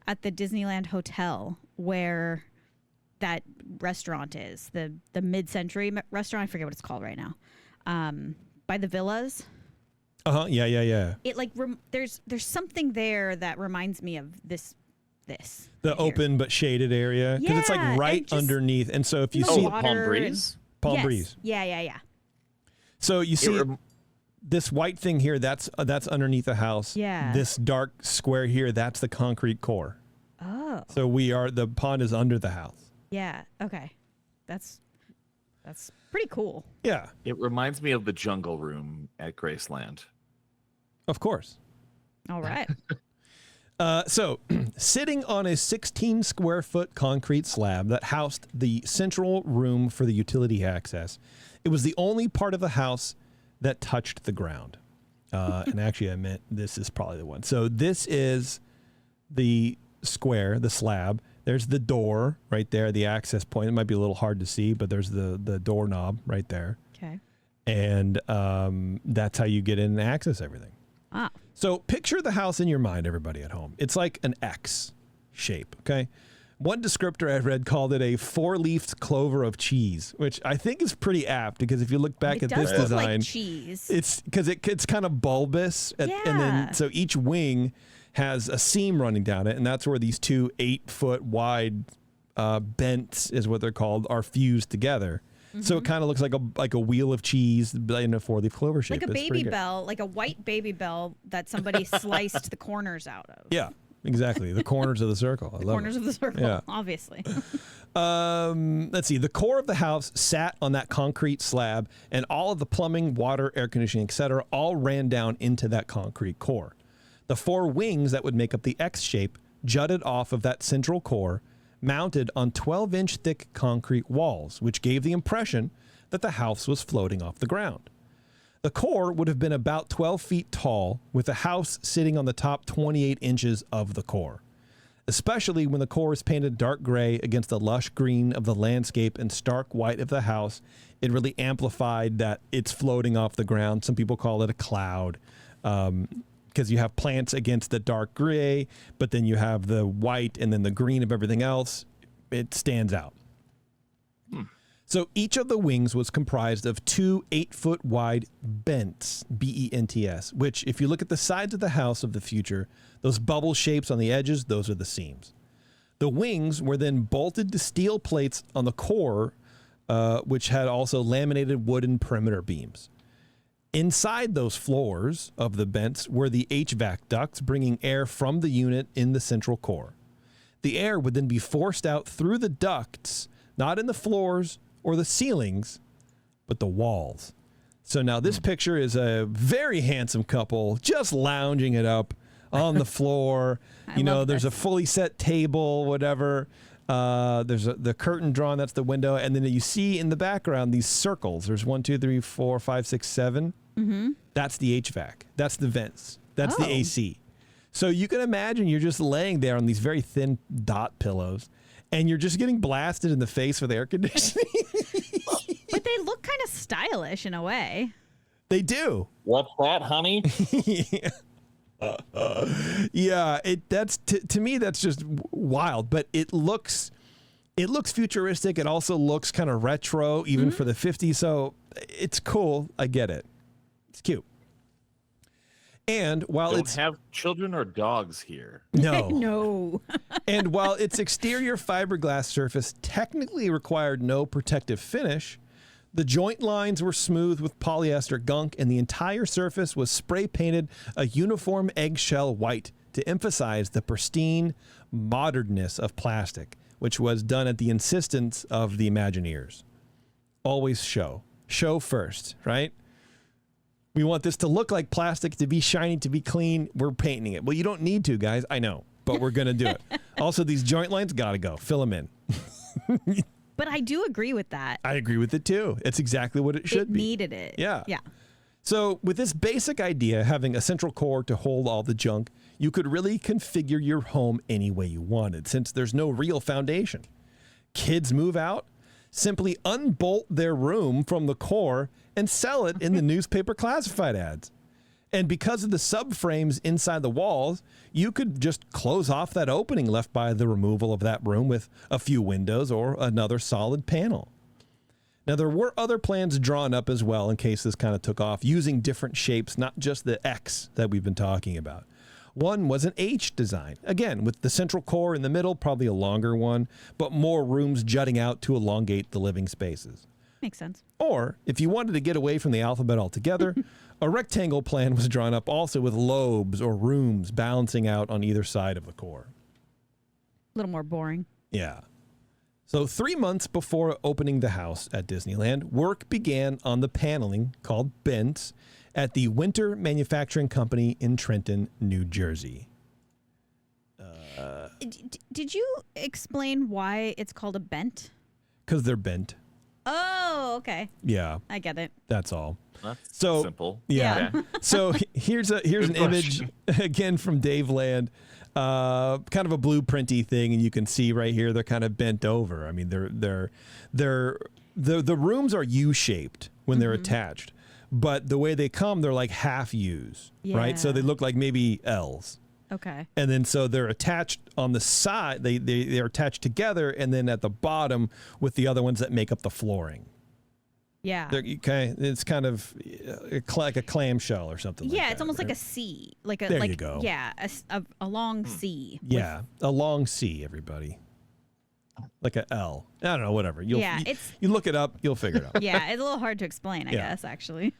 at the Disneyland Hotel where that restaurant is, the mid-century restaurant. I forget what it's called right now. By the villas. Yeah. It like there's something there that reminds me of this. The open but shaded area, because it's like right underneath. And so if you see Palm Breeze. Palm Breeze. Yeah. So you see this white thing here, that's underneath the house. Yeah. This dark square here, that's the concrete core. Oh. So the pond is under the house. Yeah. Okay. That's pretty cool. Yeah. It reminds me of the jungle room at Graceland. Of course. All right. So sitting on a 16 square foot concrete slab that housed the central room for the utility access, it was the only part of the house that touched the ground. And actually I meant this is probably the one. So this is the square, the slab. There's the door right there, the access point. It might be a little hard to see, but there's the doorknob right there. Okay. And that's how you get in and access everything. Ah. So picture the house in your mind, everybody at home. It's like an X shape, okay? One descriptor I read called it a 4-leafed clover of cheese, which I think is pretty apt because if you look back at this design, like cheese. It's because it's kind of bulbous, and then so each wing has a seam running down it, and that's where these two 8-foot wide bents, is what they're called, are fused together. Mm-hmm. So it kind of looks like a wheel of cheese in a 4-leaf clover shape. Like a baby bell, like a white baby bell that somebody sliced the corners out of. Yeah. Exactly. The corners of the circle. I love corners of the circle, obviously. Let's see. The core of the house sat on that concrete slab, and all of the plumbing, water, air conditioning, etc., all ran down into that concrete core. The 4 wings that would make up the X shape jutted off of that central core, mounted on 12-inch thick concrete walls, which gave the impression that the house was floating off the ground. The core would have been about 12 feet tall, with the house sitting on the top 28 inches of the core. Especially when the core is painted dark gray against the lush green of the landscape and stark white of the house, it really amplified that it's floating off the ground. Some people call it a cloud, because you have plants against the dark gray, but then you have the white and then the green of everything else. It stands out. So each of the wings was comprised of 2 8-foot wide bents, B-E-N-T-S, which if you look at the sides of the house of the future, those bubble shapes on the edges, those are the seams. The wings were then bolted to steel plates on the core, which had also laminated wooden perimeter beams. Inside those floors of the bents were the HVAC ducts bringing air from the unit in the central core. The air would then be forced out through the ducts, not in the floors or the ceilings, but the walls. So now this picture is a very handsome couple just lounging it up on the floor. There's a fully set table, whatever. There's the curtain drawn, that's the window. And then you see in the background these circles. There's 1, 2, 3, 4, 5, 6, 7. Mm-hmm. That's the HVAC. That's the vents. That's the AC. So you can imagine you're just laying there on these very thin dot pillows, and you're just getting blasted in the face with air conditioning. But they look kind of stylish in a way. They do. What's that, honey? Yeah, that's to me that's just wild. But it looks futuristic. It also looks kind of retro, even for the 50s. So it's cool. I get it. It's cute. And while Don't have children or dogs here. No. No. And while its exterior fiberglass surface technically required no protective finish, the joint lines were smooth with polyester gunk, and the entire surface was spray painted a uniform eggshell white to emphasize the pristine modernness of plastic, which was done at the insistence of the Imagineers. Always show first, right? We want this to look like plastic, to be shiny, to be clean. We're painting it. Well, you don't need to, guys. I know, but we're going to do it. Also, these joint lines got to go. Fill them in. But I do agree with that. I agree with it, too. It's exactly what it should be. It needed it. Yeah. Yeah. So with this basic idea, having a central core to hold all the junk, you could really configure your home any way you wanted, since there's no real foundation. Kids move out, simply unbolt their room from the core and sell it in the newspaper classified ads. And because of the subframes inside the walls, you could just close off that opening left by the removal of that room with a few windows or another solid panel. Now, there were other plans drawn up as well in case this kind of took off, using different shapes, not just the X that we've been talking about. One was an H design, again, with the central core in the middle, probably a longer one, but more rooms jutting out to elongate the living spaces. Makes sense. Or, if you wanted to get away from the alphabet altogether, a rectangle plan was drawn up also with lobes or rooms balancing out on either side of the core. A little more boring. Yeah. So 3 months before opening the house at Disneyland, work began on the paneling called bents at the Winter Manufacturing Company in Trenton, New Jersey. Did you explain why it's called a bent? Because they're bent. Oh, okay. Yeah. I get it. That's all. That's So simple. Yeah. Okay. So here's an image again from Dave Land, kind of a blueprinty thing, and you can see right here they're kind of bent over. I mean, the rooms are U-shaped when they're attached, but the way they come, they're like half U's, right? So they look like maybe L's. Okay. And then so they're attached on the side. They're attached together, and then at the bottom with the other ones that make up the flooring. Yeah. Okay. It's kind of like a clamshell or something. Yeah, like it's that, almost right? like a C. Like a There you go. Yeah, a long C. Yeah, a long C, everybody. Like a L. I don't know, whatever. You look it up, you'll figure it out. Yeah, it's a little hard to explain, I guess, actually.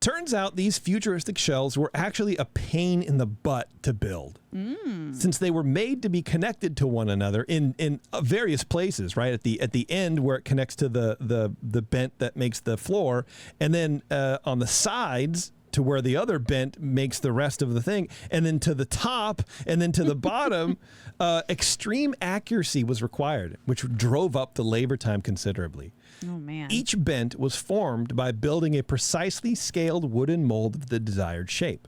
Turns out these futuristic shells were actually a pain in the butt to build, since they were made to be connected to one another in various places. Right at the end where it connects to the bent that makes the floor, and then on the sides to where the other bent makes the rest of the thing, and then to the top, and then to the bottom. Extreme accuracy was required, which drove up the labor time considerably. Oh, man. Each bent was formed by building a precisely scaled wooden mold of the desired shape.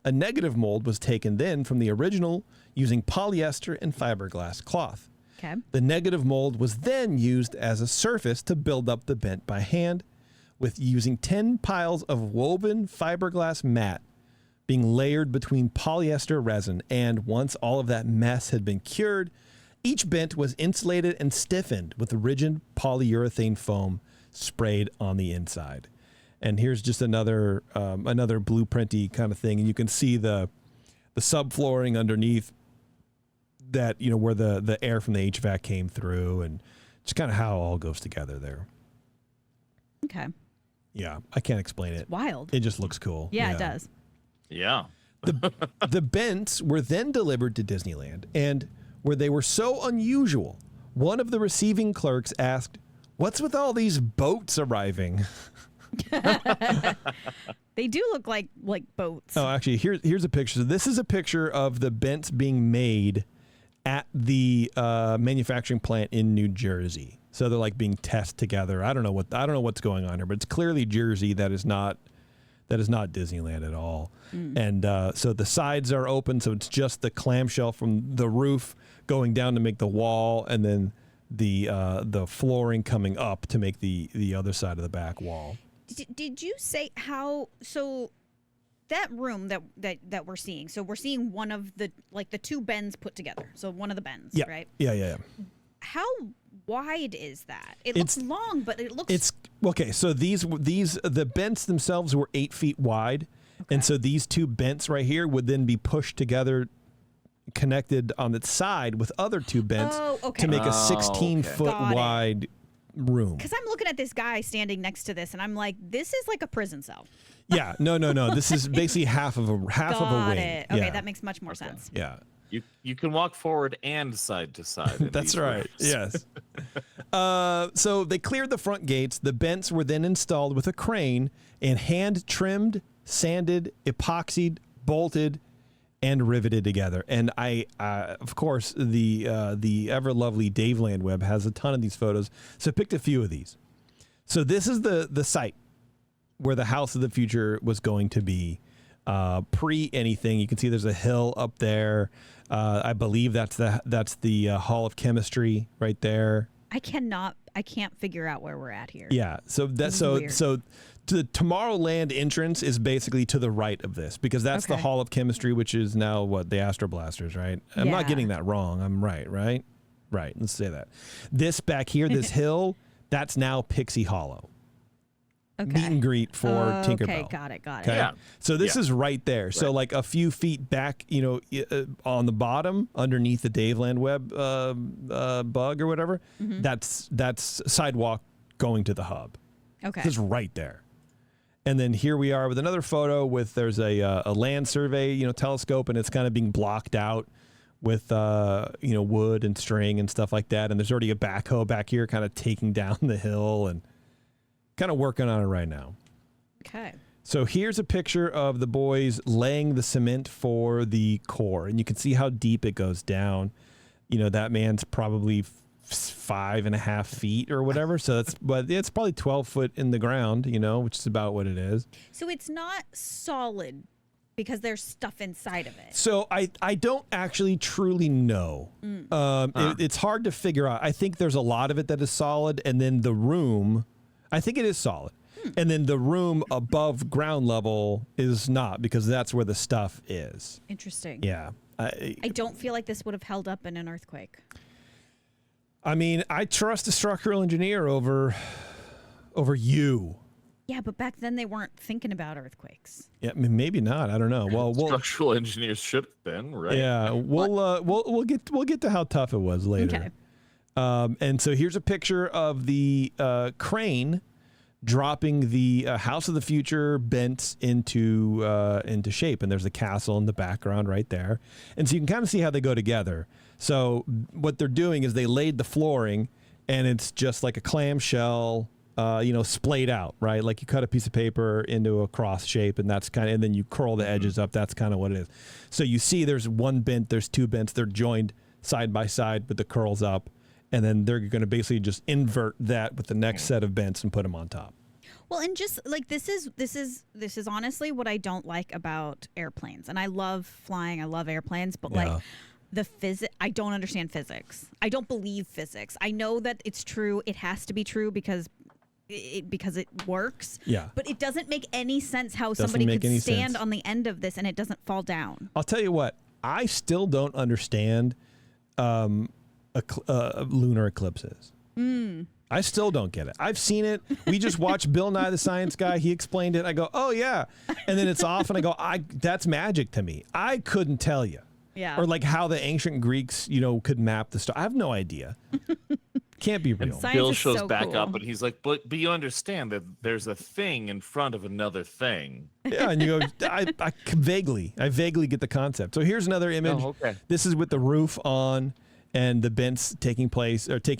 A negative mold was taken then from the original using polyester and fiberglass cloth. Okay. The negative mold was then used as a surface to build up the bent by hand, with using 10 piles of woven fiberglass mat being layered between polyester resin. And once all of that mess had been cured, each bent was insulated and stiffened with rigid polyurethane foam sprayed on the inside. And here's just another blueprinty kind of thing. And you can see the subflooring underneath that, where the air from the HVAC came through, and just kind of how it all goes together there. Okay. Yeah, I can't explain it. Wild. It just looks cool. Yeah, it does. Yeah. The bents were then delivered to Disneyland, and where they were so unusual, one of the receiving clerks asked, "What's with all these boats arriving?" They do look like boats. Oh, actually, here's a picture. So this is a picture of the bents being made at the manufacturing plant in New Jersey. So they're like being tested together. I don't know what's going on here, but it's clearly Jersey. That is not Disneyland at all. And so the sides are open, so it's just the clamshell from the roof going down to make the wall, and then the flooring coming up to make the other side of the back wall. Did you say how? So that room that we're seeing. So we're seeing one of the two bends put together. So one of the bends, right? Yeah. How wide is that? It looks long, but it looks. It's okay. So the bents themselves were 8 feet wide, and so these two bents right here would then be pushed together, connected on its side with other two bents to make a 16-foot wide room. Because I'm looking at this guy standing next to this, and I'm like, this is like a prison cell. Yeah, no. This is basically half of a wing. Got it. Okay, that makes much more sense. Yeah. You can walk forward and side to side. That's right. Yes. So they cleared the front gates. The bents were then installed with a crane and hand trimmed, sanded, epoxied, bolted, and riveted together. And of course, the ever lovely Dave Landweb has a ton of these photos. So I picked a few of these. So this is the site where the House of the Future was going to be. Pre anything, you can see there's a hill up there. I believe that's the Hall of Chemistry right there. I can't figure out where we're at here. Yeah. So the Tomorrowland entrance is basically to the right of this, because that's the Hall of Chemistry, which is now the Astro Blasters, right? I'm not getting that wrong. I'm right? Right. Let's say that. This back here, this hill, that's now Pixie Hollow. Meet and greet for Tinkerbell. Okay, got it. Okay? Yeah. So this is right there. Right. So like a few feet back, on the bottom, underneath the Dave Landweb bug or whatever, that's sidewalk going to the hub. Okay. It's right there. And then here we are with another photo there's a land survey, telescope, and it's kind of being blocked out with wood and string and stuff like that. And there's already a backhoe back here kind of taking down the hill and kind of working on it right now. Okay. So here's a picture of the boys laying the cement for the core, and you can see how deep it goes down. That man's probably 5.5 feet or whatever. So it's probably 12 foot in the ground, which is about what it is. So it's not solid because there's stuff inside of it. So I don't actually truly know. It's hard to figure out. I think there's a lot of it that is solid, and then the room, I think it is solid. And then the room above ground level is not, because that's where the stuff is. Interesting. Yeah. I don't feel like this would have held up in an earthquake. I mean, I trust a structural engineer over you. Yeah, but back then they weren't thinking about earthquakes. Yeah, I mean, maybe not. I don't know. Well, structural engineers should have been, right? Yeah, we'll get to how tough it was later. Okay. And so here's a picture of the crane dropping the House of the Future bent into shape, and there's a castle in the background right there, and so you can kind of see how they go together. So what they're doing is they laid the flooring, and it's just like a clamshell, splayed out, right? Like you cut a piece of paper into a cross shape, and and then you curl the edges up. That's kind of what it is. So you see there's one bent, there's two bents, they're joined side by side with the curls up, and then they're going to basically just invert that with the next set of bents and put them on top. Well, and just like this is honestly what I don't like about airplanes. And I love flying, I love airplanes, but like I don't understand physics. I don't believe physics. I know that it's true. It has to be true because it works. Yeah. But it doesn't make any sense how somebody could stand on the end of this and it doesn't fall down. I'll tell you what, I still don't understand lunar eclipses. I still don't get it. I've seen it. We just watched Bill Nye the Science Guy. He explained it. I go, oh yeah. And then it's off and I go, that's magic to me. I couldn't tell you. Yeah. Or like how the ancient Greeks, could map the star. I have no idea. Can't be real. Bill shows back up and he's like, but you understand that there's a thing in front of another thing. Yeah, and you go, I vaguely get the concept. So here's another image. Oh, okay. This is with the roof on and the bents taking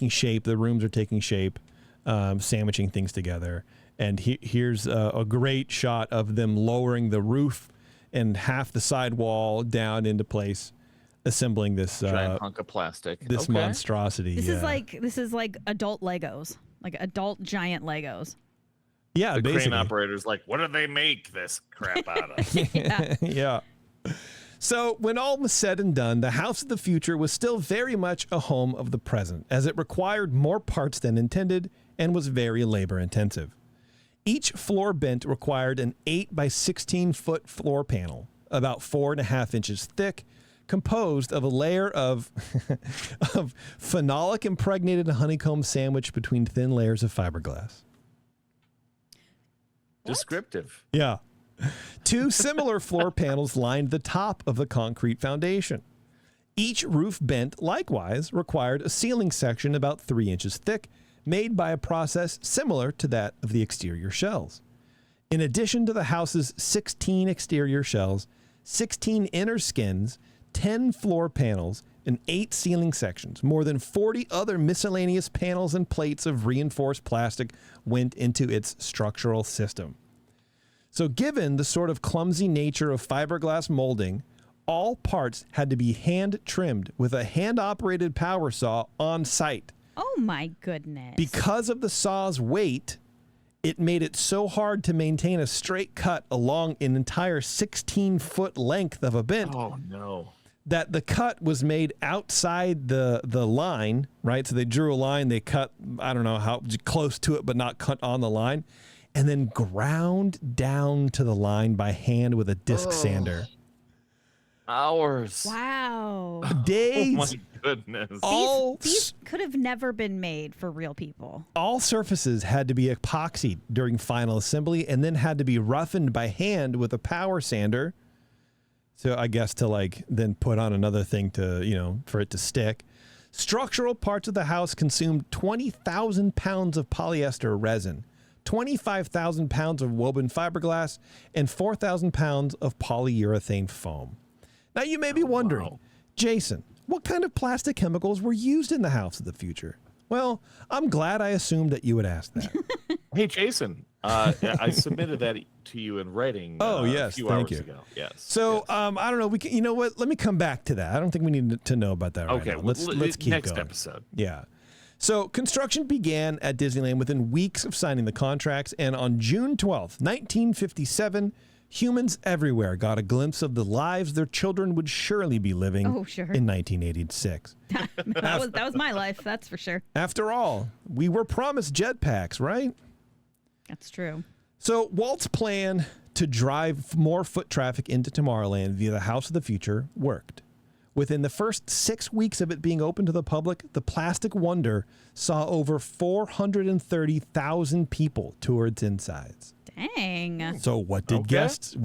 shape. The rooms are taking shape, sandwiching things together. And here's a great shot of them lowering the roof and half the sidewall down into place, assembling this giant hunk of plastic. This monstrosity. This is like adult Legos, like adult giant Legos. Yeah, the basically. crane operator's like, what do they make this crap out of? Yeah. So when all was said and done, the House of the Future was still very much a home of the present, as it required more parts than intended and was very labor intensive. Each floor bent required an 8 by 16 foot floor panel, about 4.5 inches thick, composed of a layer of phenolic impregnated honeycomb sandwiched between thin layers of fiberglass. Descriptive. Yeah. 2 similar floor panels lined the top of the concrete foundation. Each roof bent likewise required a ceiling section about 3 inches thick, made by a process similar to that of the exterior shells. In addition to the house's 16 exterior shells, 16 inner skins, 10 floor panels, and 8 ceiling sections, more than 40 other miscellaneous panels and plates of reinforced plastic went into its structural system. So given the sort of clumsy nature of fiberglass molding, all parts had to be hand trimmed with a hand-operated power saw on site. Oh my goodness. Because of the saw's weight, it made it so hard to maintain a straight cut along an entire 16-foot length of a bent. Oh, no. That the cut was made outside the line, right? So they drew a line, they cut, I don't know how close to it, but not cut on the line, and then ground down to the line by hand with a disc sander. Hours. Wow. Days. Oh my goodness. These could have never been made for real people. All surfaces had to be epoxied during final assembly and then had to be roughened by hand with a power sander. So I guess to then put on another thing to, for it to stick. Structural parts of the house consumed 20,000 pounds of polyester resin, 25,000 pounds of woven fiberglass, and 4,000 pounds of polyurethane foam. Now you may be wondering, Jason, what kind of plastic chemicals were used in the House of the Future? Well, I'm glad I assumed that you would ask that. Hey, Jason, I submitted that to you in writing yes, a few thank hours you. ago. Yes. So, yes. I don't know. You know what? Let me come back to that. I don't think we need to know about that right now. Let's keep next going. episode. Yeah. So construction began at Disneyland within weeks of signing the contracts, and on June 12th, 1957, humans everywhere got a glimpse of the lives their children would surely be living in 1986. that was my life, that's for sure. After all, we were promised jetpacks, right? That's true. So Walt's plan to drive more foot traffic into Tomorrowland via the House of the Future worked. Within the first 6 weeks of it being open to the public, the Plastic Wonder saw over 430,000 people tour its insides. Dang. So what did guests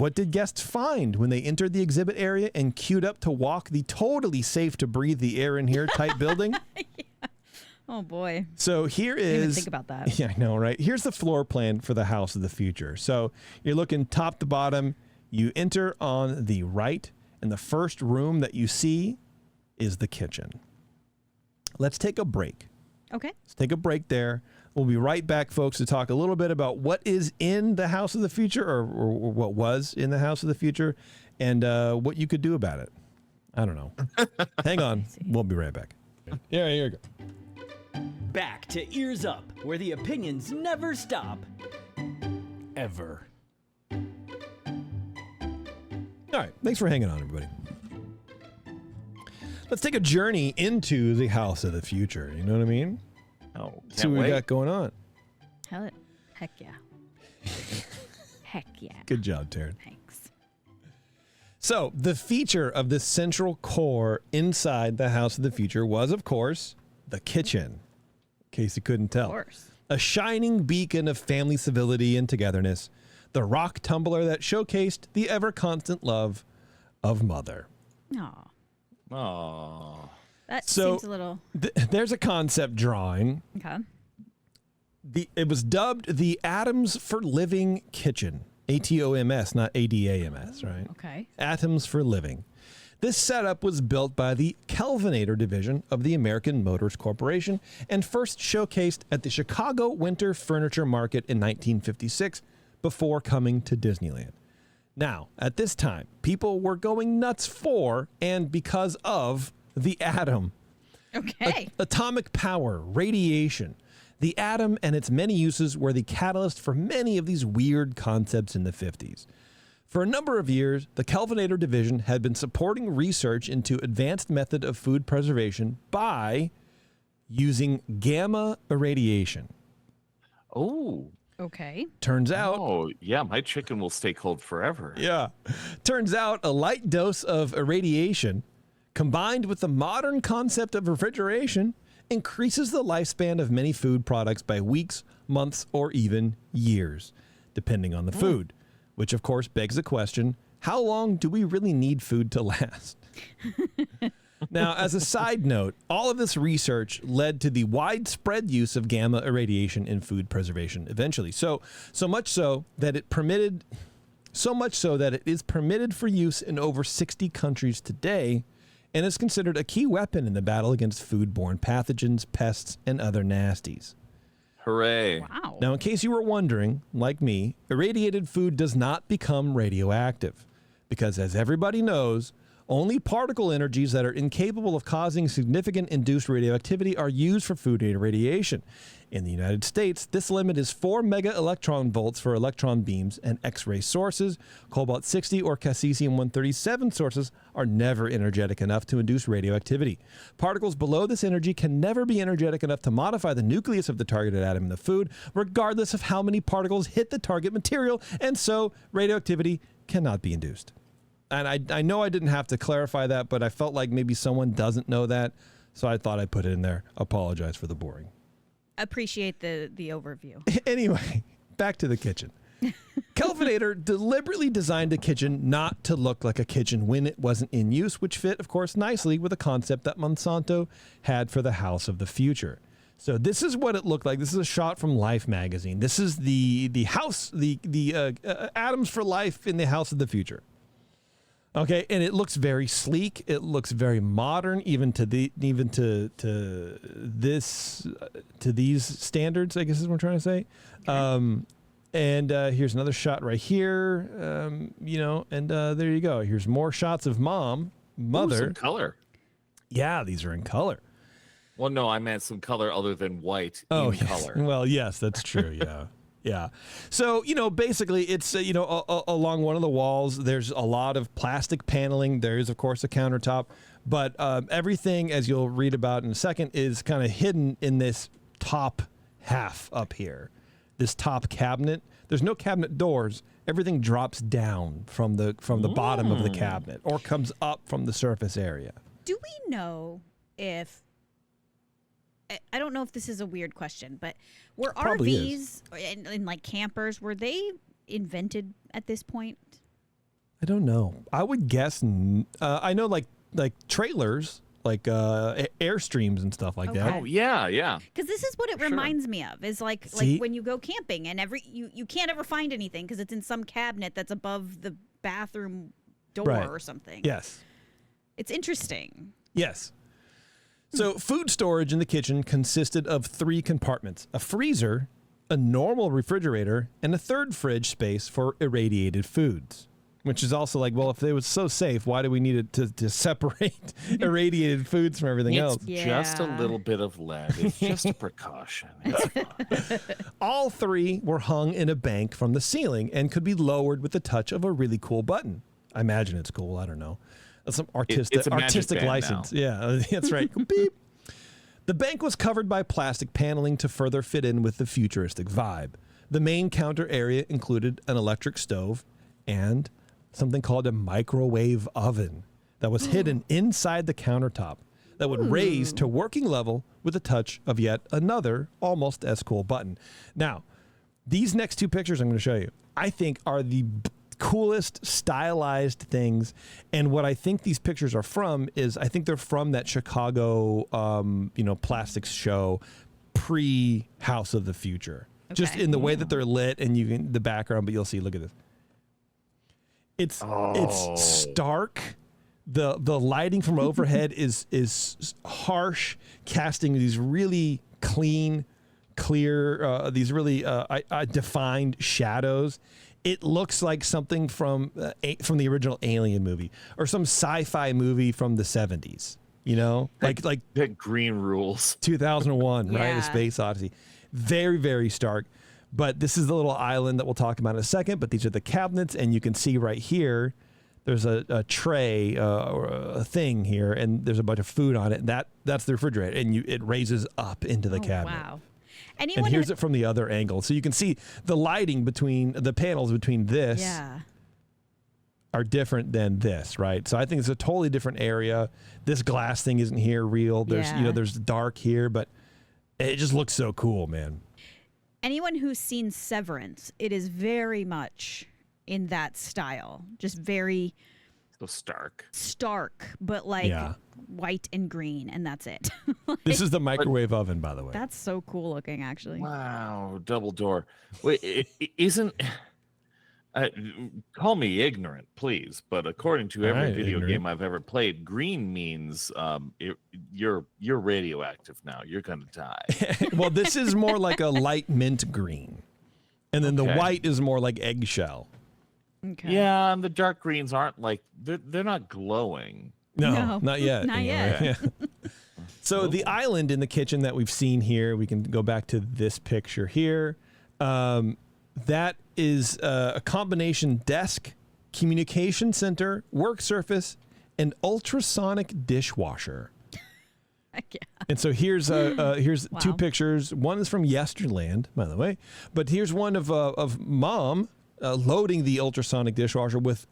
find when they entered the exhibit area and queued up to walk the totally safe to breathe the air in here type building? Yeah. Oh boy. So here is, didn't even think about that. Yeah, I know, right? Here's the floor plan for the House of the Future. So you're looking top to bottom. You enter on the right, and the first room that you see is the kitchen. Let's take a break. Okay. Let's take a break there. We'll be right back, folks, to talk a little bit about what is in the House of the Future, or what was in the House of the Future, and what you could do about it. I don't know. Hang on. We'll be right back. Yeah, here we go. Back to Ears Up, where the opinions never stop. Ever. All right. Thanks for hanging on, everybody. Let's take a journey into the House of the Future. You know what I mean? Oh, See what we got going on. Heck yeah. Heck yeah. Good job, Taryn. Thanks. So the feature of this central core inside the House of the Future was, of course, the kitchen. In case you couldn't tell. Of course. A shining beacon of family civility and togetherness. The rock tumbler that showcased the ever-constant love of Mother. Aw. Oh. That So, seems a little... There's a concept drawing. Okay. It was dubbed the Atoms for Living Kitchen. ATOMS, not ADAMS, right? Okay. Atoms for Living. This setup was built by the Kelvinator division of the American Motors Corporation and first showcased at the Chicago Winter Furniture Market in 1956 before coming to Disneyland. Now, at this time, people were going nuts for and because of the atom. Okay. Atomic power, radiation. The atom and its many uses were the catalyst for many of these weird concepts in the 50s. For a number of years, the Kelvinator division had been supporting research into advanced method of food preservation by using gamma irradiation. Oh. Okay. Turns out... Oh, yeah, my chicken will stay cold forever. Yeah. Turns out a light dose of irradiation combined with the modern concept of refrigeration increases the lifespan of many food products by weeks, months, or even years, depending on the food. Which, of course, begs the question, how long do we really need food to last? Now, as a side note, all of this research led to the widespread use of gamma irradiation in food preservation eventually. So much so that it is permitted for use in over 60 countries today and is considered a key weapon in the battle against foodborne pathogens, pests, and other nasties. Hooray. Wow. Now, in case you were wondering, like me, irradiated food does not become radioactive because, as everybody knows, only particle energies that are incapable of causing significant induced radioactivity are used for food irradiation. In the United States, this limit is 4 mega electron volts for electron beams and X-ray sources. Cobalt-60 or Caesium-137 sources are never energetic enough to induce radioactivity. Particles below this energy can never be energetic enough to modify the nucleus of the targeted atom in the food, regardless of how many particles hit the target material, and so radioactivity cannot be induced. And I know I didn't have to clarify that, but I felt like maybe someone doesn't know that, so I thought I'd put it in there. Apologize for the boring. Appreciate the overview. Anyway, back to the kitchen. Kelvinator deliberately designed the kitchen not to look like a kitchen when it wasn't in use, which fit, of course, nicely with the concept that Monsanto had for the House of the Future. So this is what it looked like. This is a shot from Life magazine. This is the house, the Atoms for Life in the House of the Future. Okay, and it looks very sleek. It looks very modern, even to these standards, I guess is what I'm trying to say. Okay. And here's another shot right here. And there you go. Here's more shots of Mother. Ooh, some color. Yeah, these are in color. Well, no, I meant some color other than white. Oh, in yes. color. Well, yes, that's true. Yeah. Yeah. So, basically it's, along one of the walls, there's a lot of plastic paneling. There is, of course, a countertop. But everything, as you'll read about in a second, is kind of hidden in this top half up here. This top cabinet There's no cabinet doors. Everything drops down from the bottom of the cabinet or comes up from the surface area. Do we know if, I don't know if this is a weird question, but were RVs and like campers, were they invented at this point? I don't know. I would guess. I know like trailers, like Airstreams and stuff like that. Oh yeah. Because this is what it reminds me of. Is like when you go camping and you can't ever find anything because it's in some cabinet that's above the bathroom door or something. Yes. It's interesting. Yes. So food storage in the kitchen consisted of 3 compartments: a freezer, a normal refrigerator, and a third fridge space for irradiated foods. Which is also like, well, if it was so safe, why do we need it to separate irradiated foods from everything else? It's just a little bit of lead. It's just a precaution. It's fine. All 3 were hung in a bank from the ceiling and could be lowered with the touch of a really cool button. I imagine it's cool. I don't know. Some artistic license. Now. Yeah, that's right. Beep. The bank was covered by plastic paneling to further fit in with the futuristic vibe. The main counter area included an electric stove and something called a microwave oven that was hidden inside the countertop that would raise to working level with a touch of yet another almost as cool button. Now, these next 2 pictures I'm going to show you, I think are the coolest stylized things. And what I think these pictures are from is I think they're from that Chicago, plastics show pre-House of the Future. Okay. Just in the way that they're lit and the background, but you'll see, look at this. It's stark. The lighting from overhead is harsh, casting these really clear, these really defined shadows. It looks like something from the original Alien movie or some sci-fi movie from the 70s. You know, like that Green Rules 2001, right? A Space Odyssey. Very, very stark. But this is the little island that we'll talk about in a second. But these are the cabinets, and you can see right here, there's a tray or a thing here, and there's a bunch of food on it. And that's the refrigerator, and it raises up into the cabinet. Wow! And here's it from the other angle, so you can see the lighting between the panels between this are different than this, right? So I think it's a totally different area. This glass thing isn't here real. There's there's dark here, but it just looks so cool, man. Anyone who's seen Severance, it is very much in that style. Just very so stark, but like white and green, and that's it. This is the microwave oven, by the way. That's so cool looking, actually. Wow, double door. Wait, it isn't. Call me ignorant, please, but according to every video game I've ever played, green means you're radioactive now. You're gonna die. Well, this is more like a light mint green, and then the white is more like eggshell. Okay. Yeah, and the dark greens aren't like they're not glowing. No, not yet. Not yet. Yeah. So the island in the kitchen that we've seen here, we can go back to this picture here. That is a combination desk, communication center, work surface, and ultrasonic dishwasher. Heck yeah. And so here's 2 pictures. One is from Yesterland, by the way, but here's one of Mom loading the ultrasonic dishwasher with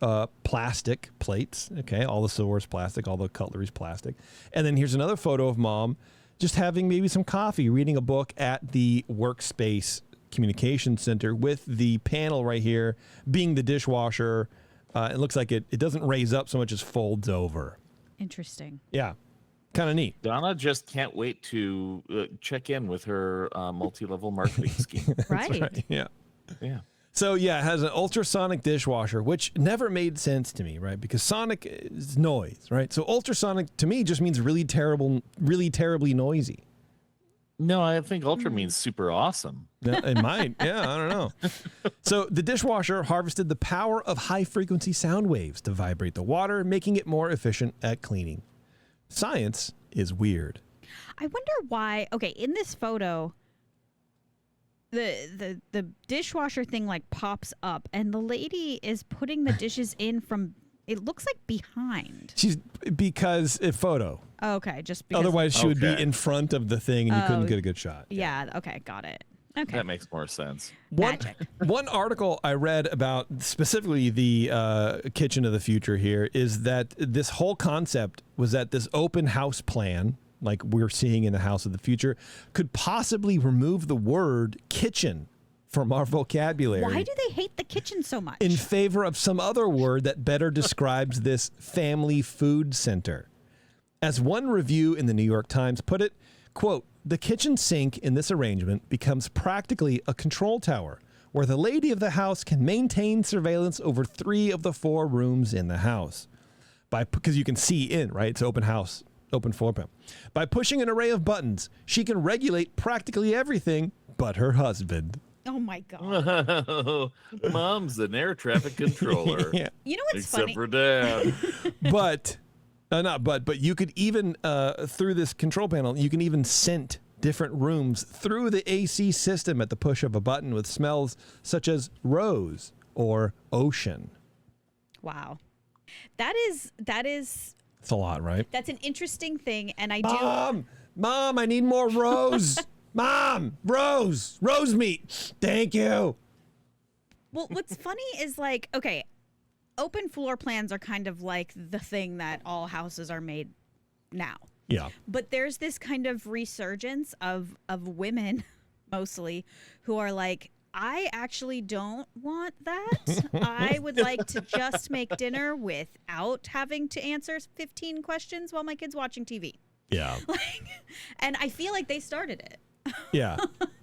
plastic plates. Okay, all the silverware's plastic, all the cutlery's plastic. And then here's another photo of Mom just having maybe some coffee, reading a book at the workspace communication center with the panel right here being the dishwasher. It looks like it doesn't raise up so much as folds over. Interesting. Yeah. Kind of neat. Donna just can't wait to check in with her multi-level marketing scheme. Right. Yeah. Yeah. So yeah, it has an ultrasonic dishwasher, which never made sense to me, right? Because sonic is noise, right? So ultrasonic to me just means really terribly noisy. No, I think ultra means super awesome. Yeah, it might. Yeah, I don't know. So the dishwasher harvested the power of high-frequency sound waves to vibrate the water, making it more efficient at cleaning. Science is weird. I wonder why. Okay, in this photo, the dishwasher thing like pops up, and the lady is putting the dishes in from. It looks like behind. Because a photo. Oh, okay, just because. Otherwise, she would be in front of the thing, and you couldn't get a good shot. Yeah. Okay, got it. Okay. That makes more sense. Magic. One article I read about specifically the kitchen of the future here is that this whole concept was that this open house plan, like we're seeing in the house of the future, could possibly remove the word kitchen from our vocabulary. Why do they hate the kitchen so much? In favor of some other word that better describes this family food center. As one review in the New York Times put it, quote, "The kitchen sink in this arrangement becomes practically a control tower where the lady of the house can maintain surveillance over 3 of the 4 rooms in the house. Because you can see in, right? It's open house, open floor plan. By pushing an array of buttons, she can regulate practically everything but her husband." Oh my God. Mom's an air traffic controller. Yeah. You know what's Except funny? for Dad. But you could even, through this control panel, you can even scent different rooms through the AC system at the push of a button with smells such as rose or ocean. Wow. That is It's a lot, right? that's an interesting thing, and I Mom, I need more rose. Mom, rose meat. Thank you. Well, what's funny is like, okay, open floor plans are kind of like the thing that all houses are made now. Yeah. But there's this kind of resurgence of women mostly who are like, I actually don't want that. I would like to just make dinner without having to answer 15 questions while my kid's watching TV. Yeah. And I feel like they started it. Yeah.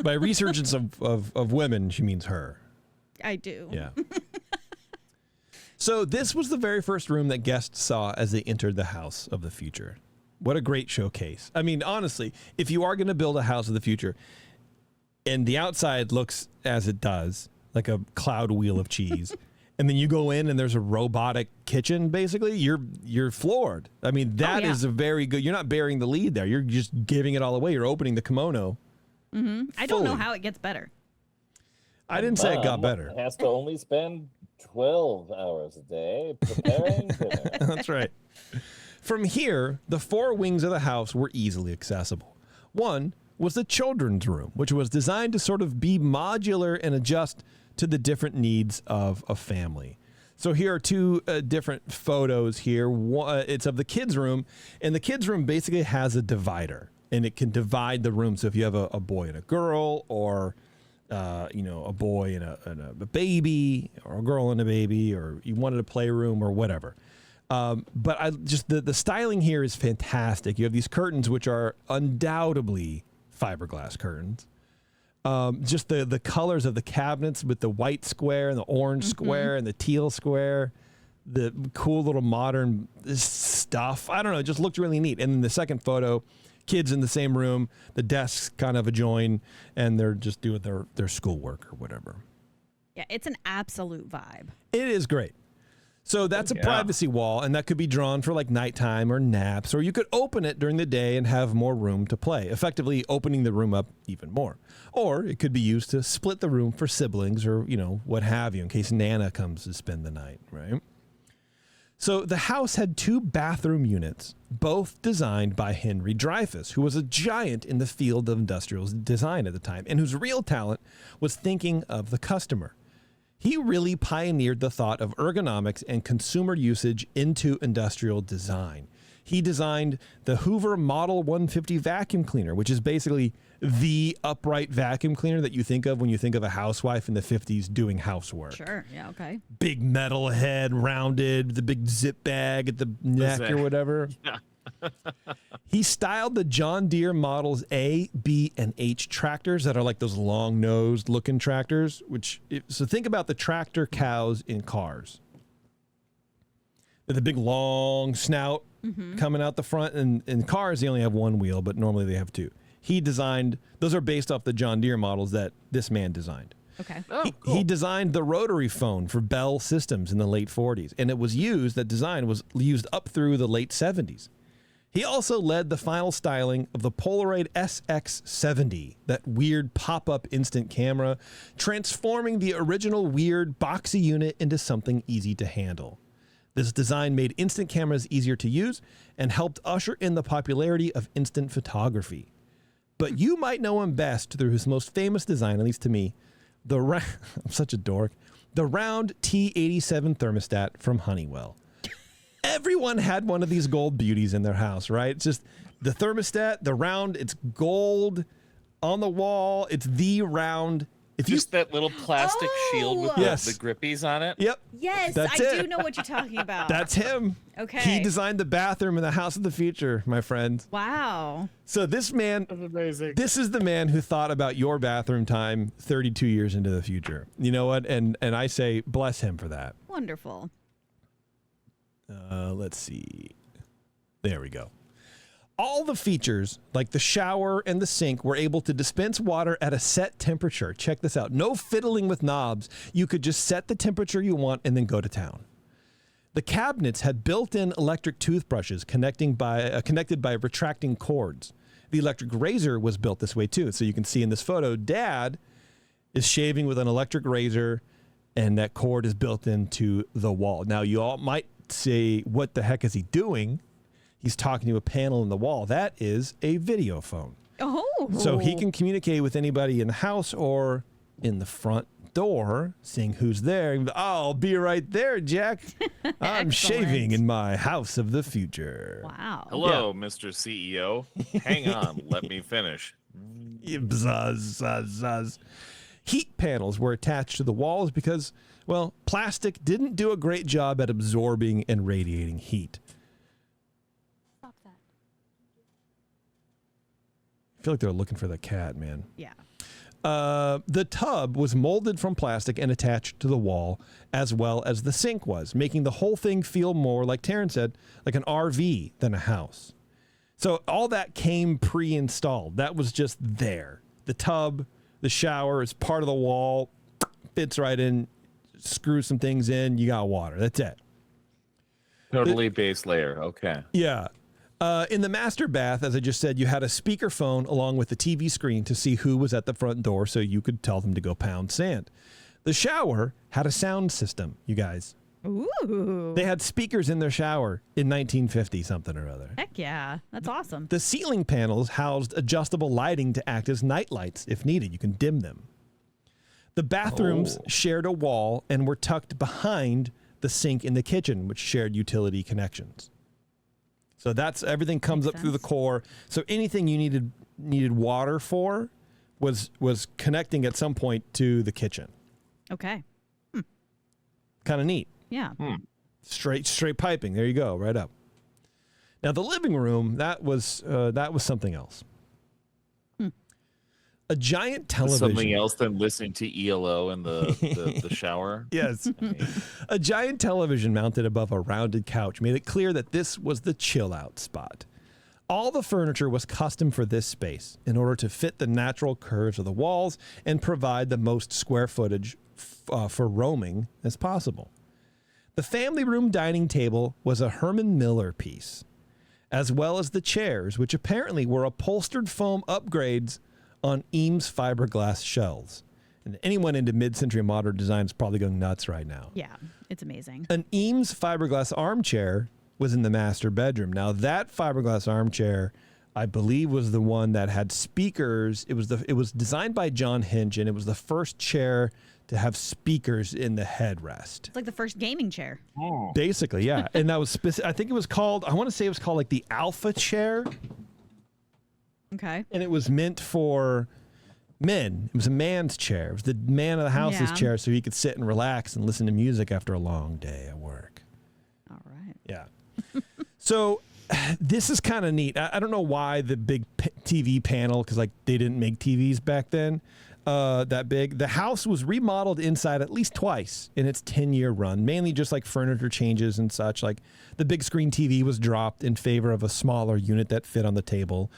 By resurgence of women, she means her. I do. Yeah. So this was the very first room that guests saw as they entered the house of the future. What a great showcase. I mean, honestly, if you are going to build a house of the future and the outside looks as it does, like a cloud wheel of cheese, and then you go in and there's a robotic kitchen, basically, you're floored. I mean, that is a very good, you're not burying the lead there. You're just giving it all away. You're opening the kimono. Mm-hmm. I don't know how it gets better. I didn't say it got better. Has to only spend 12 hours a day preparing dinner. That's right. From here, the 4 wings of the house were easily accessible. One was the children's room, which was designed to sort of be modular and adjust to the different needs of a family. So here are 2 different photos here. It's of the kids' room, and the kids' room basically has a divider, and it can divide the room. So if you have a boy and a girl, or a boy and a baby, or a girl and a baby, or you wanted a playroom or whatever. But the styling here is fantastic. You have these curtains, which are undoubtedly fiberglass curtains. Just the colors of the cabinets with the white square and the orange square and the teal square, the cool little modern stuff. I don't know. It just looked really neat. And then the second photo, kids in the same room, the desks kind of adjoin, and they're just doing their schoolwork or whatever. Yeah, it's an absolute vibe. It is great. So that's a privacy wall, and that could be drawn for like nighttime or naps, or you could open it during the day and have more room to play, effectively opening the room up even more. Or it could be used to split the room for siblings or, what have you, in case Nana comes to spend the night, right? So the house had 2 bathroom units, both designed by Henry Dreyfuss, who was a giant in the field of industrial design at the time, and whose real talent was thinking of the customer. He really pioneered the thought of ergonomics and consumer usage into industrial design. He designed the Hoover Model 150 vacuum cleaner, which is basically the upright vacuum cleaner that you think of when you think of a housewife in the 50s doing housework. Sure. Yeah. Okay. Big metal head, rounded, the big zip bag at the neck or whatever. Yeah. He styled the John Deere models A, B, and H tractors that are like those long-nosed looking tractors. So think about the tractor cows in cars. With a big long snout coming out the front. And in cars, they only have 1 wheel, but normally they have 2. He designed, those are based off the John Deere models that this man designed. Okay. Oh, cool. He designed the rotary phone for Bell Systems in the late 40s, and that design was used up through the late 70s. He also led the final styling of the Polaroid SX70, that weird pop-up instant camera, transforming the original weird boxy unit into something easy to handle. This design made instant cameras easier to use and helped usher in the popularity of instant photography. but you might know him best through his most famous design, at least to me. I'm such a dork. The round T87 thermostat from Honeywell. Everyone had one of these gold beauties in their house, right? It's just the thermostat, the round, it's gold on the wall. It's the round. Just that little plastic shield with the grippies on it? Yep. Yes, That's I it. do know what you're talking about. That's him. Okay. He designed the bathroom in the house of the future, my friend. Wow. So this man, That's amazing. This is the man who thought about your bathroom time 32 years into the future. You know what? And I say bless him for that. Wonderful. Let's see. There we go. All the features, like the shower and the sink, were able to dispense water at a set temperature. Check this out. No fiddling with knobs. You could just set the temperature you want and then go to town. The cabinets had built-in electric toothbrushes connected by retracting cords. The electric razor was built this way too. So you can see in this photo, Dad is shaving with an electric razor, and that cord is built into the wall. Now, you all might say, what the heck is he doing? He's talking to a panel in the wall. That is a video phone. Oh. So he can communicate with anybody in the house or in the front door, seeing who's there. I'll be right there, Jack. I'm shaving in my house of the future. Wow. Hello, Mr. CEO. Hang on. Let me finish. Zuzz. Heat panels were attached to the walls because, well, plastic didn't do a great job at absorbing and radiating heat. Stop that. I feel like they're looking for the cat, man. Yeah. The tub was molded from plastic and attached to the wall, as well as the sink was, making the whole thing feel more, like Taryn said, like an RV than a house. So all that came pre-installed. That was just there. The tub, the shower is part of the wall, fits right in, screw some things in, you got water. That's it. Totally base layer. Okay. Yeah. In the master bath, as I just said, you had a speakerphone along with the TV screen to see who was at the front door so you could tell them to go pound sand. The shower had a sound system, you guys. Ooh. They had speakers in their shower in 1950 something or other. Heck yeah. That's awesome. The ceiling panels housed adjustable lighting to act as night lights if needed. You can dim them. The bathrooms shared a wall and were tucked behind the sink in the kitchen, which shared utility connections. So that's everything comes up through the core. So anything you needed water for was connecting at some point to the kitchen. Okay. Kind of neat. Yeah. Straight piping. There you go, right up. Now the living room, that was something else. A giant television. Something else than listening to ELO in the shower. Yes. A giant television mounted above a rounded couch made it clear that this was the chill out spot. All the furniture was custom for this space in order to fit the natural curves of the walls and provide the most square footage for roaming as possible. The family room dining table was a Herman Miller piece, as well as the chairs, which apparently were upholstered foam upgrades on Eames fiberglass shelves. And anyone into mid-century modern design is probably going nuts right now. Yeah, it's amazing. An Eames fiberglass armchair was in the master bedroom. Now that fiberglass armchair, I believe, was the one that had speakers. It was designed by John Hinch, and it was the first chair to have speakers in the headrest. It's like the first gaming chair. Basically, yeah. And that was I think it was called, I want to say it was called like the Alpha chair. Okay. And it was meant for men. It was a man's chair. It was the man of the house's chair, so he could sit and relax and listen to music after a long day at work. All right. Yeah. So this is kind of neat. I don't know why the big TV panel, because like they didn't make TVs back then that big. The house was remodeled inside at least twice in its 10-year run, mainly just like furniture changes and such. Like the big screen TV was dropped in favor of a smaller unit that fit on the table.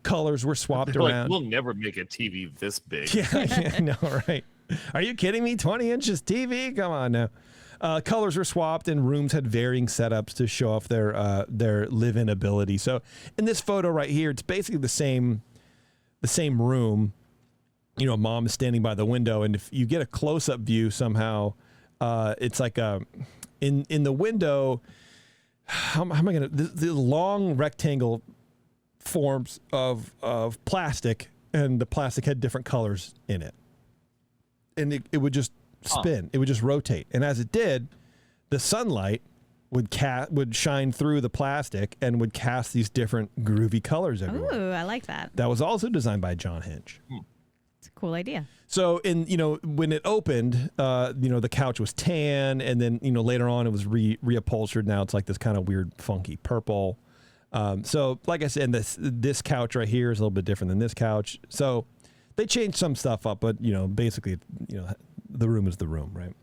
Colors were swapped around. We'll never make a TV this big. Yeah, I know, right? Are you kidding me? 20 inches TV? Come on now. Colors were swapped and rooms had varying setups to show off their live-in ability. So in this photo right here, it's basically the same room. You know, mom is standing by the window, and if you get a close-up view somehow, it's like in the window. How am I gonna the long rectangle forms of plastic, and the plastic had different colors in it. And it would just spin. It would just rotate. And as it did, the sunlight would shine through the plastic and would cast these different groovy colors everywhere. Ooh, I like that. That was also designed by John Hinch. It's a cool idea. So when it opened, the couch was tan, and then, later on it was reupholstered. Now it's like this kind of weird, funky purple. So like I said, this couch right here is a little bit different than this couch. So they changed some stuff up, but basically, the room is the room, right?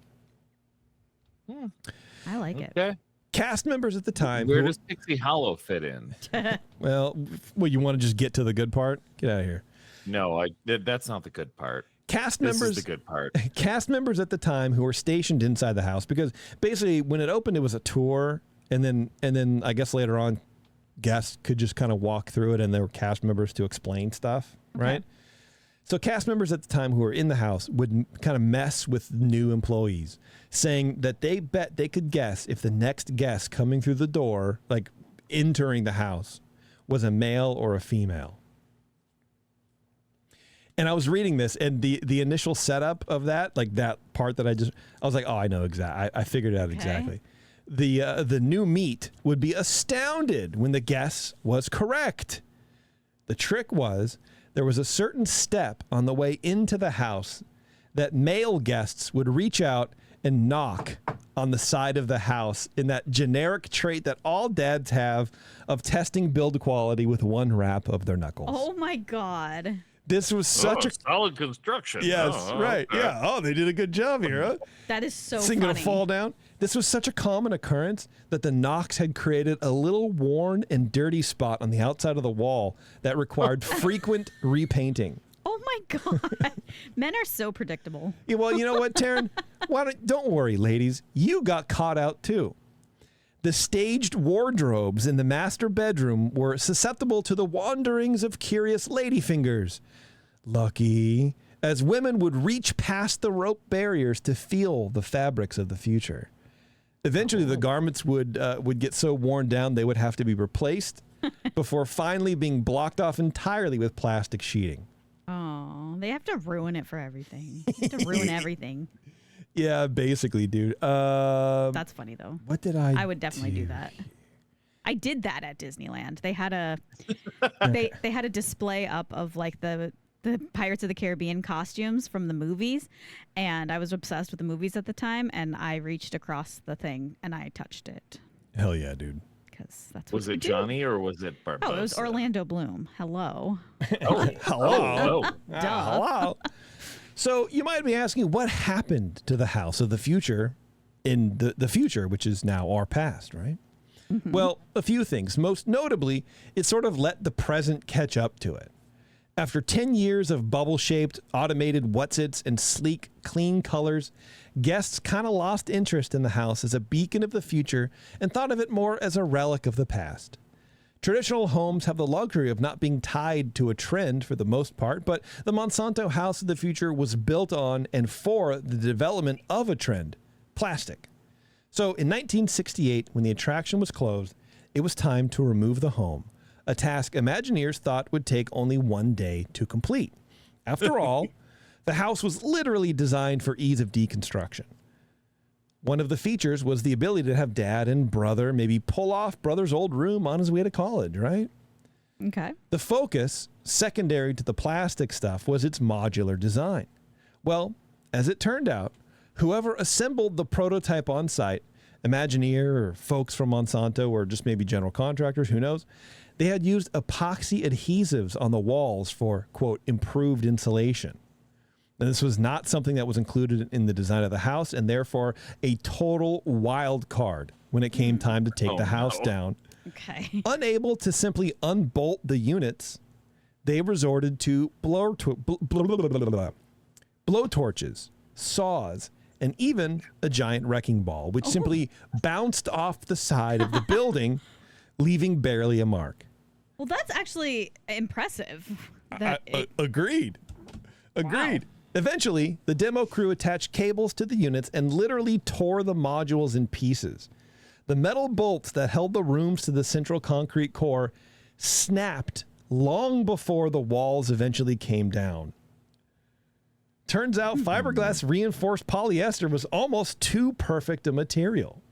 I like it. Okay. Cast members at the time. Where does Pixie Hollow fit in? Well, you want to just get to the good part? Get out of here. No, that's not the good part. This is the good part. Cast members at the time who were stationed inside the house, because basically when it opened, it was a tour, and then I guess later on, guests could just kind of walk through it, and there were cast members to explain stuff, right? So cast members at the time who were in the house would kind of mess with new employees, saying that they bet they could guess if the next guest coming through the door, like entering the house, was a male or a female. And I was reading this, and the initial setup of that, like that part that I was like, oh, I know exactly. I figured it out exactly. The new meat would be astounded when the guess was correct. The trick was there was a certain step on the way into the house that male guests would reach out and knock on the side of the house in that generic trait that all dads have of testing build quality with one rap of their knuckles. Oh my God. This was such a solid construction. Yes, right. Okay. Yeah. Oh, they did a good job here, huh? That is so funny. Gonna fall down. This was such a common occurrence that the knocks had created a little worn and dirty spot on the outside of the wall that required frequent repainting. Oh my God. Men are so predictable. Yeah, well, you know what, Taryn? Don't worry, ladies. You got caught out too. The staged wardrobes in the master bedroom were susceptible to the wanderings of curious ladyfingers. Lucky, as women would reach past the rope barriers to feel the fabrics of the future. Eventually, the garments would get so worn down they would have to be replaced before finally being blocked off entirely with plastic sheeting. Oh, they have to ruin it for everything. They have to ruin everything. Yeah, basically, dude. That's funny though. What did I would definitely do that. I did that at Disneyland. They had a they had a display up of like the Pirates of the Caribbean costumes from the movies, and I was obsessed with the movies at the time, and I reached across the thing and I touched it. Hell yeah, dude. Because that's was it Johnny or was it Barbosa? Oh, it was Orlando Bloom. Hello. Oh, hello. Duh. Hello. So you might be asking, what happened to the house of the future in the future, which is now our past, right? Mm-hmm. Well, a few things. Most notably, it sort of let the present catch up to it. After 10 years of bubble-shaped, automated whatsits and sleek, clean colors, guests kind of lost interest in the house as a beacon of the future and thought of it more as a relic of the past. Traditional homes have the luxury of not being tied to a trend for the most part, but the Monsanto House of the future was built on and for the development of a trend, plastic. So in 1968, when the attraction was closed, it was time to remove the home, a task Imagineers thought would take only one day to complete. After all, the house was literally designed for ease of deconstruction. One of the features was the ability to have dad and brother maybe pull off brother's old room on his way to college, right? Okay. The focus, secondary to the plastic stuff, was its modular design. Well, as it turned out, whoever assembled the prototype on site, Imagineer or folks from Monsanto or just maybe general contractors, who knows, they had used epoxy adhesives on the walls for, quote, improved insulation. And this was not something that was included in the design of the house, and therefore a total wild card when it came time to take the house down. Okay. Unable to simply unbolt the units, they resorted to blowtorches, saws, and even a giant wrecking ball, which simply bounced off the side of the building, leaving barely a mark. Well, that's actually impressive. Agreed. Wow. Eventually, the demo crew attached cables to the units and literally tore the modules in pieces. The metal bolts that held the rooms to the central concrete core snapped long before the walls eventually came down. Turns out fiberglass reinforced polyester was almost too perfect a material.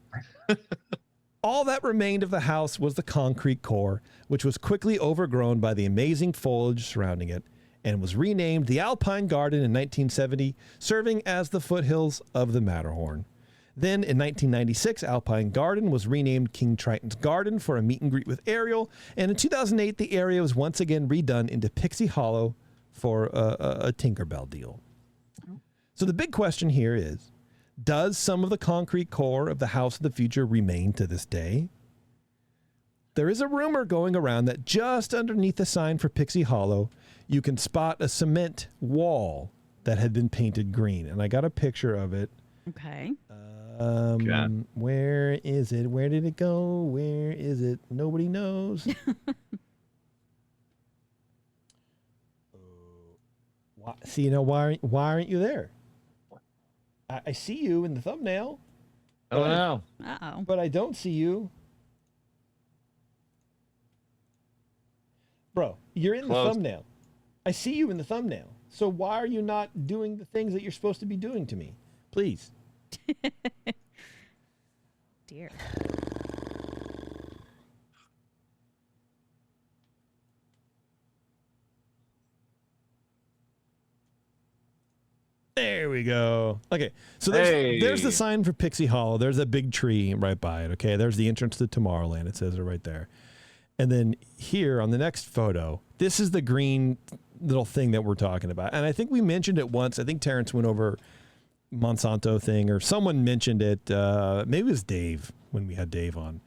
All that remained of the house was the concrete core, which was quickly overgrown by the amazing foliage surrounding it, and was renamed the Alpine Garden in 1970, serving as the foothills of the Matterhorn. Then, in 1996, Alpine Garden was renamed King Triton's Garden for a meet and greet with Ariel, and in 2008, the area was once again redone into Pixie Hollow for a Tinkerbell deal. So the big question here is, does some of the concrete core of the House of the Future remain to this day? There is a rumor going around that just underneath the sign for Pixie Hollow, you can spot a cement wall that had been painted green. And I got a picture of it. Okay. Where is it? Where did it go? Where is it? Nobody knows. See, why aren't you there? I see you in the thumbnail. Oh, no. Uh-oh. But I don't see you. Bro, you're in the thumbnail. I see you in the thumbnail. So why are you not doing the things that you're supposed to be doing to me? Please. Dear. There we go. Okay, so there's the sign for Pixie Hollow. There's a big tree right by it, okay? There's the entrance to Tomorrowland. It says it right there. And then here on the next photo, this is the green little thing that we're talking about. And I think we mentioned it once. I think Terrence went over Monsanto thing, or someone mentioned it. Maybe it was Dave when we had Dave on.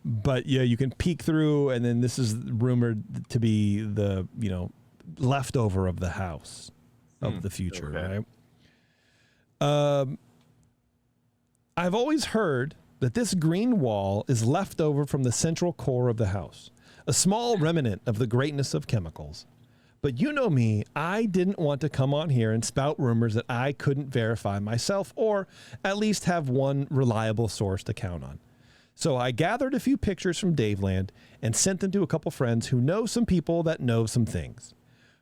But yeah, you can peek through, and then this is rumored to be the, leftover of the house of the future, right? I've always heard that this green wall is left over from the central core of the house, a small remnant of the greatness of chemicals. But you know me, I didn't want to come on here and spout rumors that I couldn't verify myself, or at least have one reliable source to count on. So I gathered a few pictures from Daveland and sent them to a couple friends who know some people that know some things.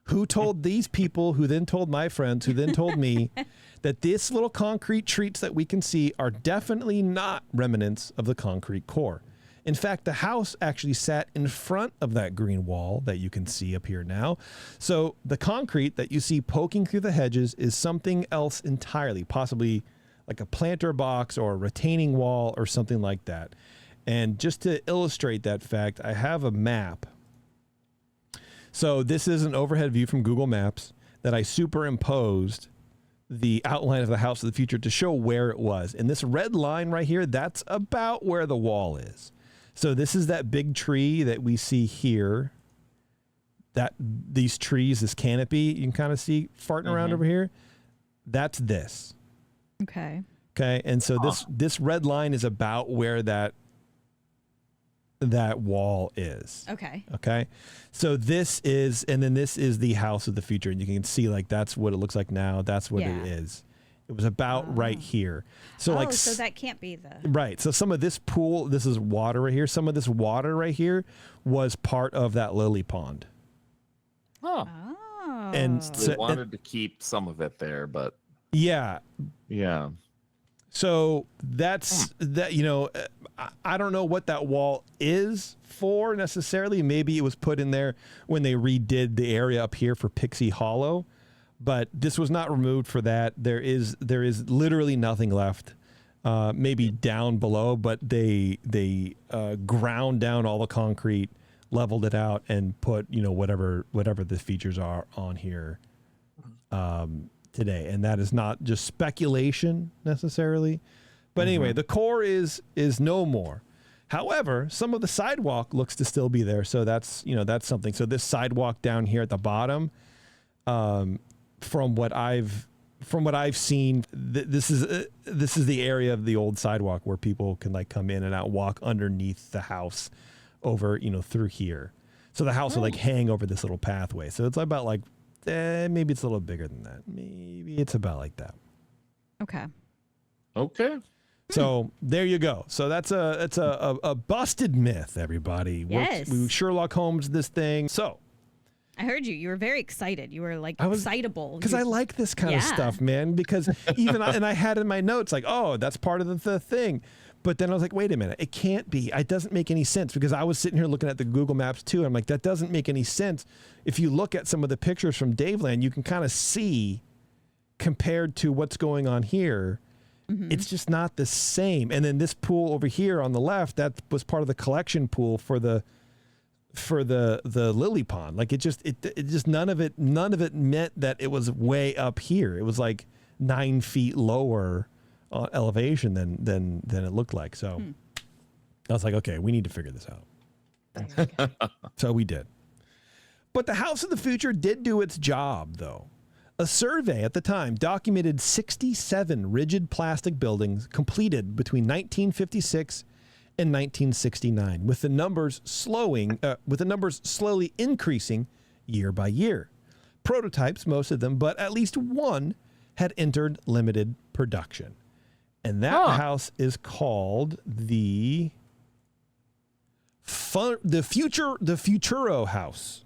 Who told these people, who then told my friends, who then told me that this little concrete treats that we can see are definitely not remnants of the concrete core. In fact, the house actually sat in front of that green wall that you can see up here now. So the concrete that you see poking through the hedges is something else entirely, possibly like a planter box or a retaining wall or something like that. And just to illustrate that fact, I have a map. So this is an overhead view from Google Maps that I superimposed the outline of the House of the Future to show where it was. And this red line right here, that's about where the wall is. So this is that big tree that we see here. These trees, this canopy, you can kind of see farting around over here. That's this. Okay. Okay. And so this red line is about where that wall is. Okay. Okay. So this is, and then this is the House of the Future. And you can see that's what it looks like now. That's what it is. It was about right here. So so that can't be the... Right. So some of this pool, this is water right here. Some of this water right here was part of that lily pond. Oh. And they wanted to keep some of it there, but... Yeah. Yeah. So that's that, I don't know what that wall is for necessarily. Maybe it was put in there when they redid the area up here for Pixie Hollow. But this was not removed for that. There is literally nothing left, maybe down below, but they ground down all the concrete, leveled it out, and put whatever the features are on here today. And that is not just speculation necessarily. But anyway, the core is no more. However, some of the sidewalk looks to still be there. So that's something. So this sidewalk down here at the bottom, from what I've seen, this is the area of the old sidewalk where people can come in and out, walk underneath the house over, through here. So the house will hang over this little pathway. So it's about maybe it's a little bigger than that. Maybe it's about like that. Okay. Okay. So there you go. So that's a busted myth, everybody. Yes. We Sherlock Holmes this thing. So I heard you. You were very excited. You were like excitable. Because I like this kind of stuff, man. Because and I had in my notes like, oh, that's part of the thing. But then I was like, wait a minute, it can't be. It doesn't make any sense, because I was sitting here looking at the Google Maps too. I'm like, that doesn't make any sense. If you look at some of the pictures from Daveland, you can kind of see compared to what's going on here. Mm-hmm. It's just not the same. And then this pool over here on the left, that was part of the collection pool for the lily pond. Like it just none of it meant that it was way up here. It was like 9 feet lower elevation than it looked like. So I was like, okay, we need to figure this out. So we did. But the House of the Future did do its job, though. A survey at the time documented 67 rigid plastic buildings completed between 1956 and 1969, with the numbers slowly increasing year by year. Prototypes, most of them, but at least one had entered limited production. And that house is called the Futuro House.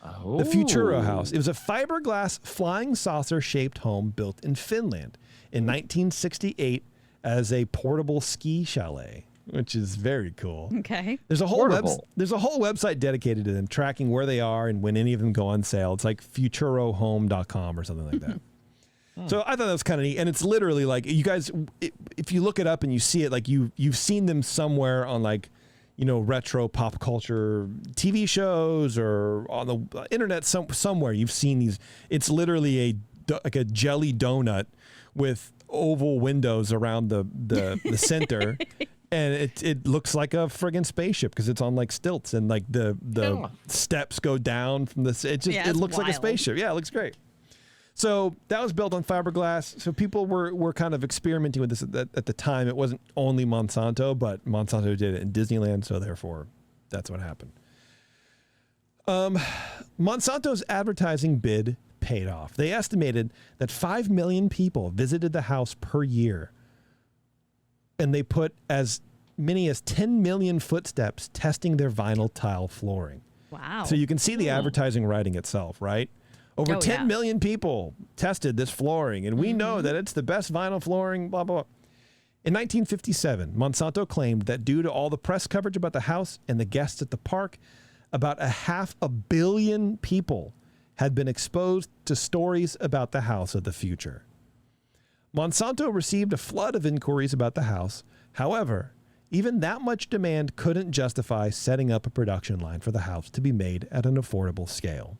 Oh. The Futuro House. It was a fiberglass flying saucer-shaped home built in Finland in 1968 as a portable ski chalet, which is very cool. Okay. There's a whole website dedicated to them, tracking where they are and when any of them go on sale. It's like futurohome.com or something like that. So I thought that was kind of neat. And it's literally like, you guys, if you look it up and you see it, like you've seen them somewhere on like, retro pop culture TV shows or on the internet somewhere. You've seen these. It's literally like a jelly donut with oval windows around the center. And it looks like a friggin' spaceship because it's on like stilts, and like the steps go down from the. It looks like a spaceship. Yeah, it looks great. So that was built on fiberglass. So people were kind of experimenting with this at the time. It wasn't only Monsanto, but Monsanto did it in Disneyland. So therefore, that's what happened. Monsanto's advertising bid paid off. They estimated that 5 million people visited the house per year. And they put as many as 10 million footsteps testing their vinyl tile flooring. Wow. So you can see the advertising writing itself, right? Over 10 million people tested this flooring, and we know that it's the best vinyl flooring, blah, blah, blah. In 1957, Monsanto claimed that due to all the press coverage about the house and the guests at the park, about 500 million people had been exposed to stories about the House of the Future. Monsanto received a flood of inquiries about the house. However, even that much demand couldn't justify setting up a production line for the house to be made at an affordable scale.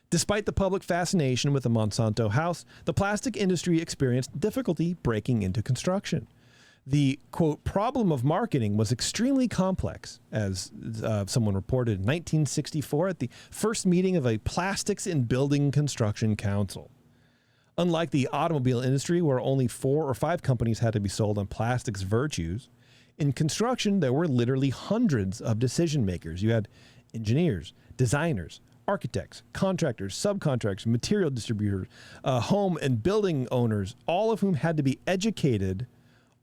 Despite the public fascination with the Monsanto house, the plastic industry experienced difficulty breaking into construction. The, quote, problem of marketing was extremely complex, as someone reported in 1964 at the first meeting of a Plastics in Building Construction Council. Unlike the automobile industry, where only 4 or 5 companies had to be sold on plastics' virtues, in construction there were literally hundreds of decision makers. You had engineers, designers, architects, contractors, subcontractors, material distributors, home and building owners, all of whom had to be educated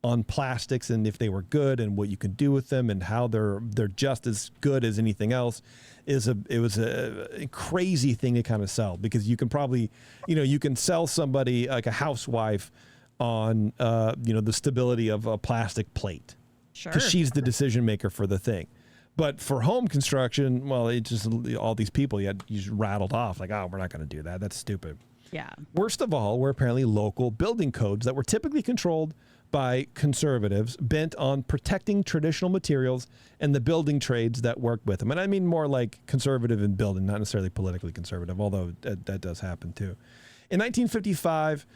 on plastics and if they were good and what you can do with them and how they're just as good as anything else. It was a crazy thing to kind of sell, because you can probably, you can sell somebody like a housewife on, the stability of a plastic plate. Sure. Because she's the decision maker for the thing. But for home construction, well, it just all these people you just rattled off like, oh, we're not going to do that. That's stupid. Yeah. Worst of all were apparently local building codes that were typically controlled by conservatives bent on protecting traditional materials and the building trades that worked with them. And I mean more like conservative in building, not necessarily politically conservative, although that does happen too. In 1955,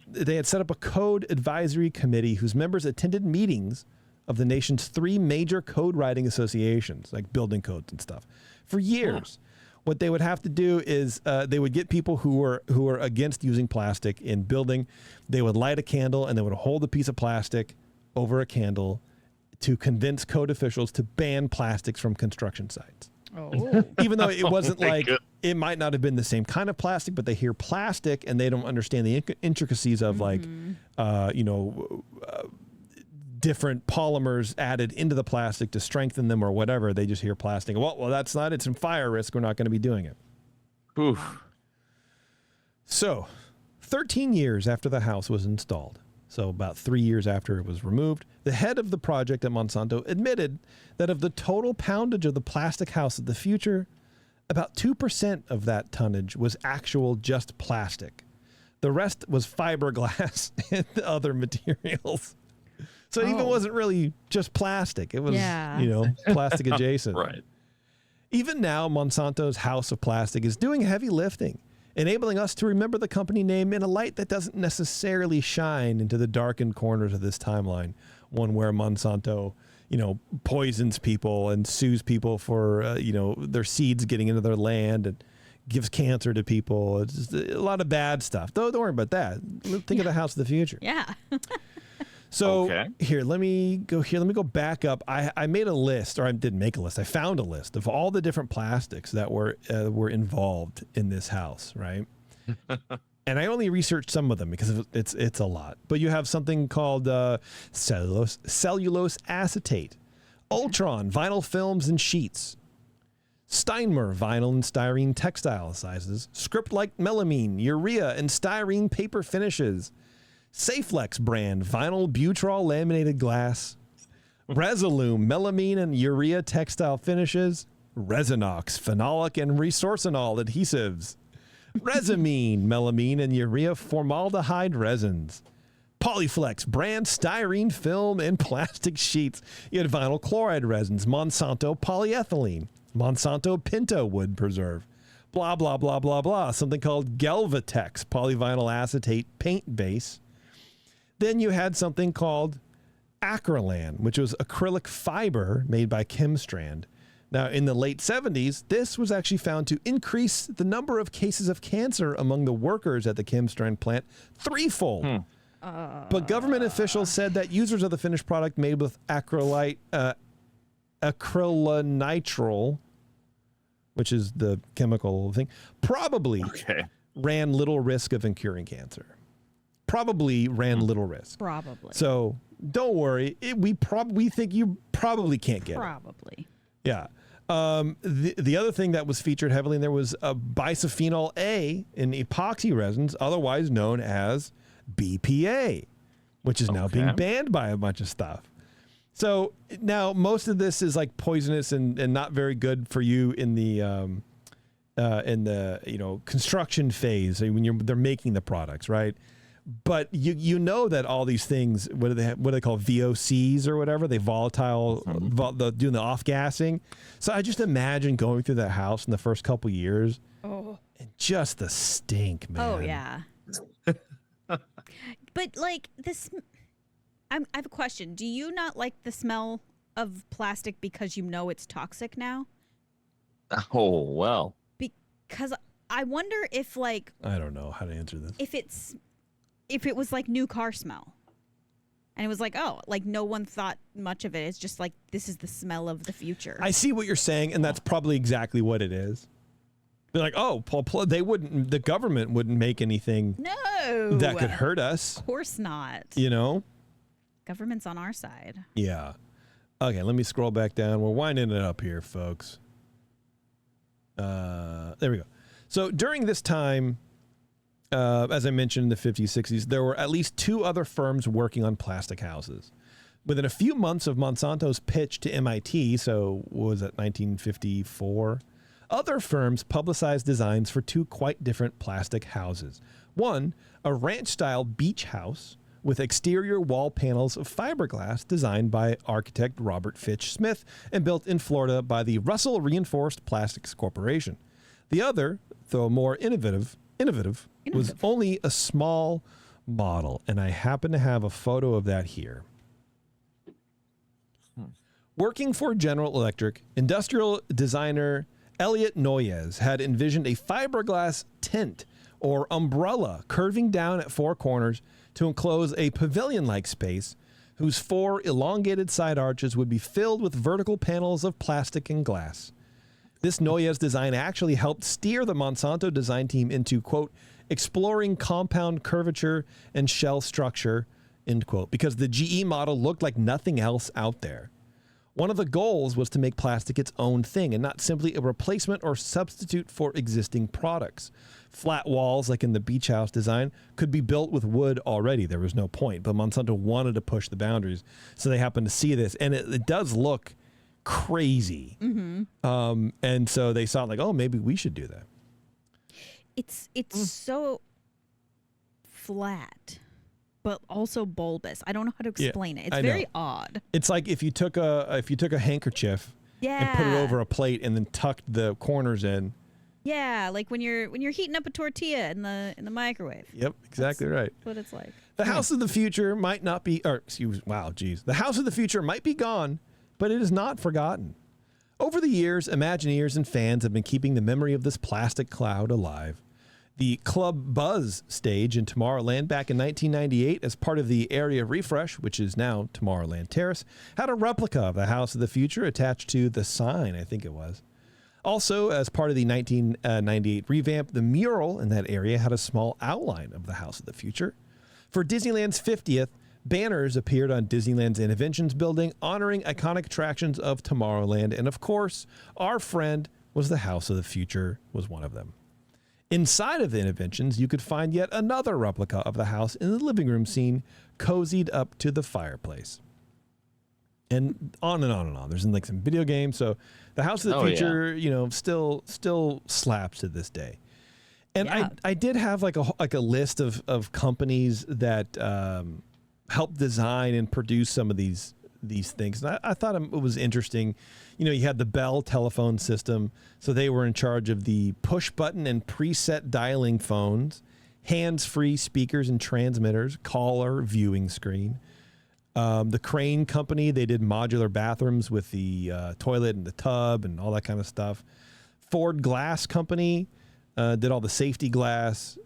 they had set up a code advisory committee whose members attended meetings of the nation's 3 major code writing associations, like building codes and stuff, for years. What they would have to do is they would get people who were against using plastic in building. They would light a candle and they would hold a piece of plastic over a candle to convince code officials to ban plastics from construction sites. Oh. Even though it wasn't my like, goodness. it might not have been the same kind of plastic, but they hear plastic and they don't understand the intricacies of different polymers added into the plastic to strengthen them or whatever. They just hear plastic. Well, that's not, it's in fire risk. We're not going to be doing it. Oof. So 13 years after the house was installed, so about 3 years after it was removed, the head of the project at Monsanto admitted that of the total poundage of the plastic house of the future, about 2% of that tonnage was actual just plastic. The rest was fiberglass and other materials. So it even wasn't really just plastic. It was, plastic adjacent. Right. Even now, Monsanto's House of Plastic is doing heavy lifting, enabling us to remember the company name in a light that doesn't necessarily shine into the darkened corners of this timeline, one where Monsanto, poisons people and sues people for, their seeds getting into their land and gives cancer to people. It's just a lot of bad stuff. Don't worry about that. Think of the house of the future. Yeah. So here, let me go back up. I made a list, or I didn't make a list. I found a list of all the different plastics that were involved in this house, right? And I only researched some of them because it's a lot. But you have something called cellulose acetate, Ultron vinyl films and sheets, Steinmer vinyl and styrene textile sizes, script-like melamine, urea, and styrene paper finishes, Saflex brand vinyl butyl laminated glass, Resolume melamine and urea textile finishes, Resinox phenolic and resorcinol adhesives, Resamine melamine and urea formaldehyde resins, Polyflex brand styrene film and plastic sheets. You had vinyl chloride resins, Monsanto polyethylene, Monsanto Pinto wood preserve, blah, blah, blah, blah, blah. Something called Gelvatex polyvinyl acetate paint base. Then you had something called Acrylan, which was acrylic fiber made by Chemstrand. Now, in the late 70s, this was actually found to increase the number of cases of cancer among the workers at the Chemstrand plant threefold. But government officials said that users of the finished product made with acrylonitrile, which is the chemical thing, probably ran little risk of incurring cancer. Probably ran little risk. Probably. So don't worry. We think you probably can't get it. Probably. Yeah. The other thing that was featured heavily in there was a bisphenol A in epoxy resins, otherwise known as BPA, which is now being banned by a bunch of stuff. So now most of this is like poisonous and not very good for you in the construction phase when they're making the products, right? But you know that all these things, what do they call VOCs or whatever? They volatile, doing the off gassing. So I just imagine going through that house in the first couple years, and just the stink, man. Oh yeah. But like this, I have a question. Do you not like the smell of plastic because you know it's toxic now? Oh well. Because I wonder if I don't know how to answer this. If it was like new car smell and it was like, no one thought much of it. It's just like, this is the smell of the future. I see what you're saying. And that's probably exactly what it is. They're like, the government wouldn't make anything that could hurt us. Of course not. Government's on our side. Yeah. Okay. Let me scroll back down. We're winding it up here, folks. There we go. So during this time, as I mentioned in the 50s, 60s, there were at least two other firms working on plastic houses. Within a few months of Monsanto's pitch to MIT, so what was that, 1954, other firms publicized designs for two quite different plastic houses. One, a ranch-style beach house with exterior wall panels of fiberglass designed by architect Robert Fitch Smith and built in Florida by the Russell Reinforced Plastics Corporation. The other, though more innovative, was only a small model, and I happen to have a photo of that here. Working for General Electric, industrial designer Elliot Noyes had envisioned a fiberglass tent or umbrella curving down at four corners to enclose a pavilion-like space whose four elongated side arches would be filled with vertical panels of plastic and glass. This Noyes design actually helped steer the Monsanto design team into, quote, exploring compound curvature and shell structure, end quote, because the GE model looked like nothing else out there. One of the goals was to make plastic its own thing and not simply a replacement or substitute for existing products. Flat walls, like in the beach house design, could be built with wood already. There was no point, but Monsanto wanted to push the boundaries, so they happened to see this, and it does look crazy. Mm-hmm. And so they saw like, oh, maybe we should do that. It's so flat, but also bulbous. I don't know how to explain it. It's very odd. It's like if you took a handkerchief and put it over a plate and then tucked the corners in. Yeah, like when you're heating up a tortilla in the microwave. Yep, exactly right. That's what it's like. The house of the future might not be, The house of the future might be gone, but it is not forgotten. Over the years, Imagineers and fans have been keeping the memory of this plastic cloud alive. The Club Buzz stage in Tomorrowland back in 1998 as part of the area refresh, which is now Tomorrowland Terrace, had a replica of the House of the Future attached to the sign, I think it was. Also, as part of the 1998 revamp, the mural in that area had a small outline of the House of the Future. For Disneyland's 50th, banners appeared on Disneyland's Innovations building, honoring iconic attractions of Tomorrowland, and of course, our friend was the House of the Future was one of them. Inside of the Innovations, you could find yet another replica of the house in the living room scene, cozied up to the fireplace. And on and on and on. There's like some video games. So the House of the Future, still slaps to this day. And I did have like a list of companies that help design and produce some of these things. And I thought it was interesting. You had the Bell telephone system, so they were in charge of the push button and preset dialing phones, hands-free speakers and transmitters, caller viewing screen. The Crane Company, they did modular bathrooms with the toilet and the tub and all that kind of stuff. Ford Glass Company did all the safety glass,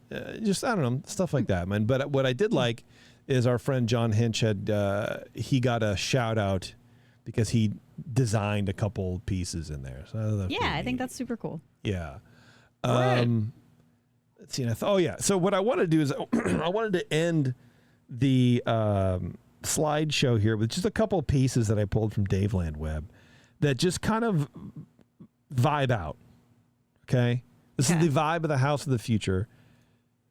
stuff like that, man. But what I did like is our friend John Hinch he got a shout out because he designed a couple pieces in there. So I think that's super cool. Yeah. Let's see. So what I wanted to do is I wanted to end the slideshow here with just a couple pieces that I pulled from Daveland Web that just kind of vibe out. Okay. This is the vibe of the House of the Future.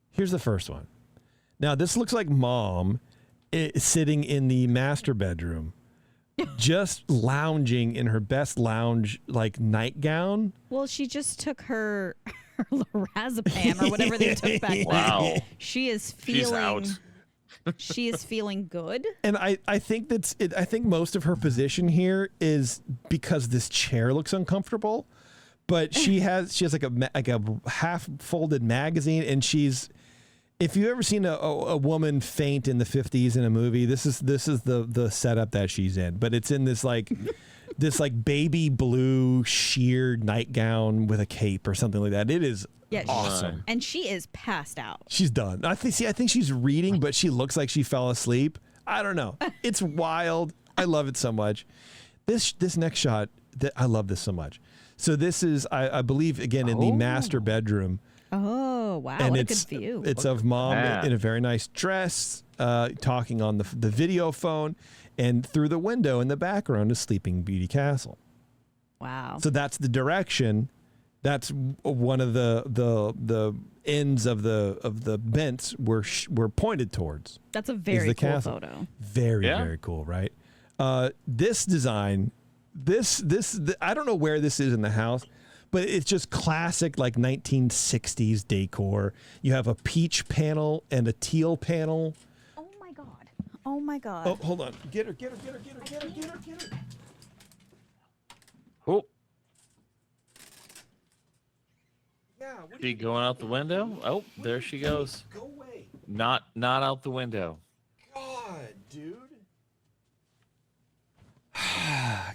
Here's the first one. Now, this looks like Mom sitting in the master bedroom, just lounging in her best lounge, like, nightgown. Well, she just took her lorazepam or whatever they took back then. Wow. She is feeling good. And I think I think most of her position here is because this chair looks uncomfortable, but she has like a half folded magazine, and if you've ever seen a woman faint in the 50s in a movie, this is the setup that she's in. But it's in this like baby blue sheer nightgown with a cape or something like that. It is awesome. And she is passed out. She's done. I think she's reading, but she looks like she fell asleep. I don't know. It's wild. I love it so much. This next shot, I love this so much. So this is, I believe, again, in the master bedroom. Oh, wow. And what a good view. It's of Mom in a very nice dress, talking on the video phone, and through the window in the background is Sleeping Beauty Castle. Wow. So that's the direction. That's one of the ends of the bents were pointed towards. That's a very cool photo. Very, very cool, right? This design, I don't know where this is in the house, but it's just classic, like 1960s decor. You have a peach panel and a teal panel. Oh my God. Oh, hold on. Get her. Oh. Yeah. She going out the window? Oh, there she goes. Go away. Not out the window. God, dude.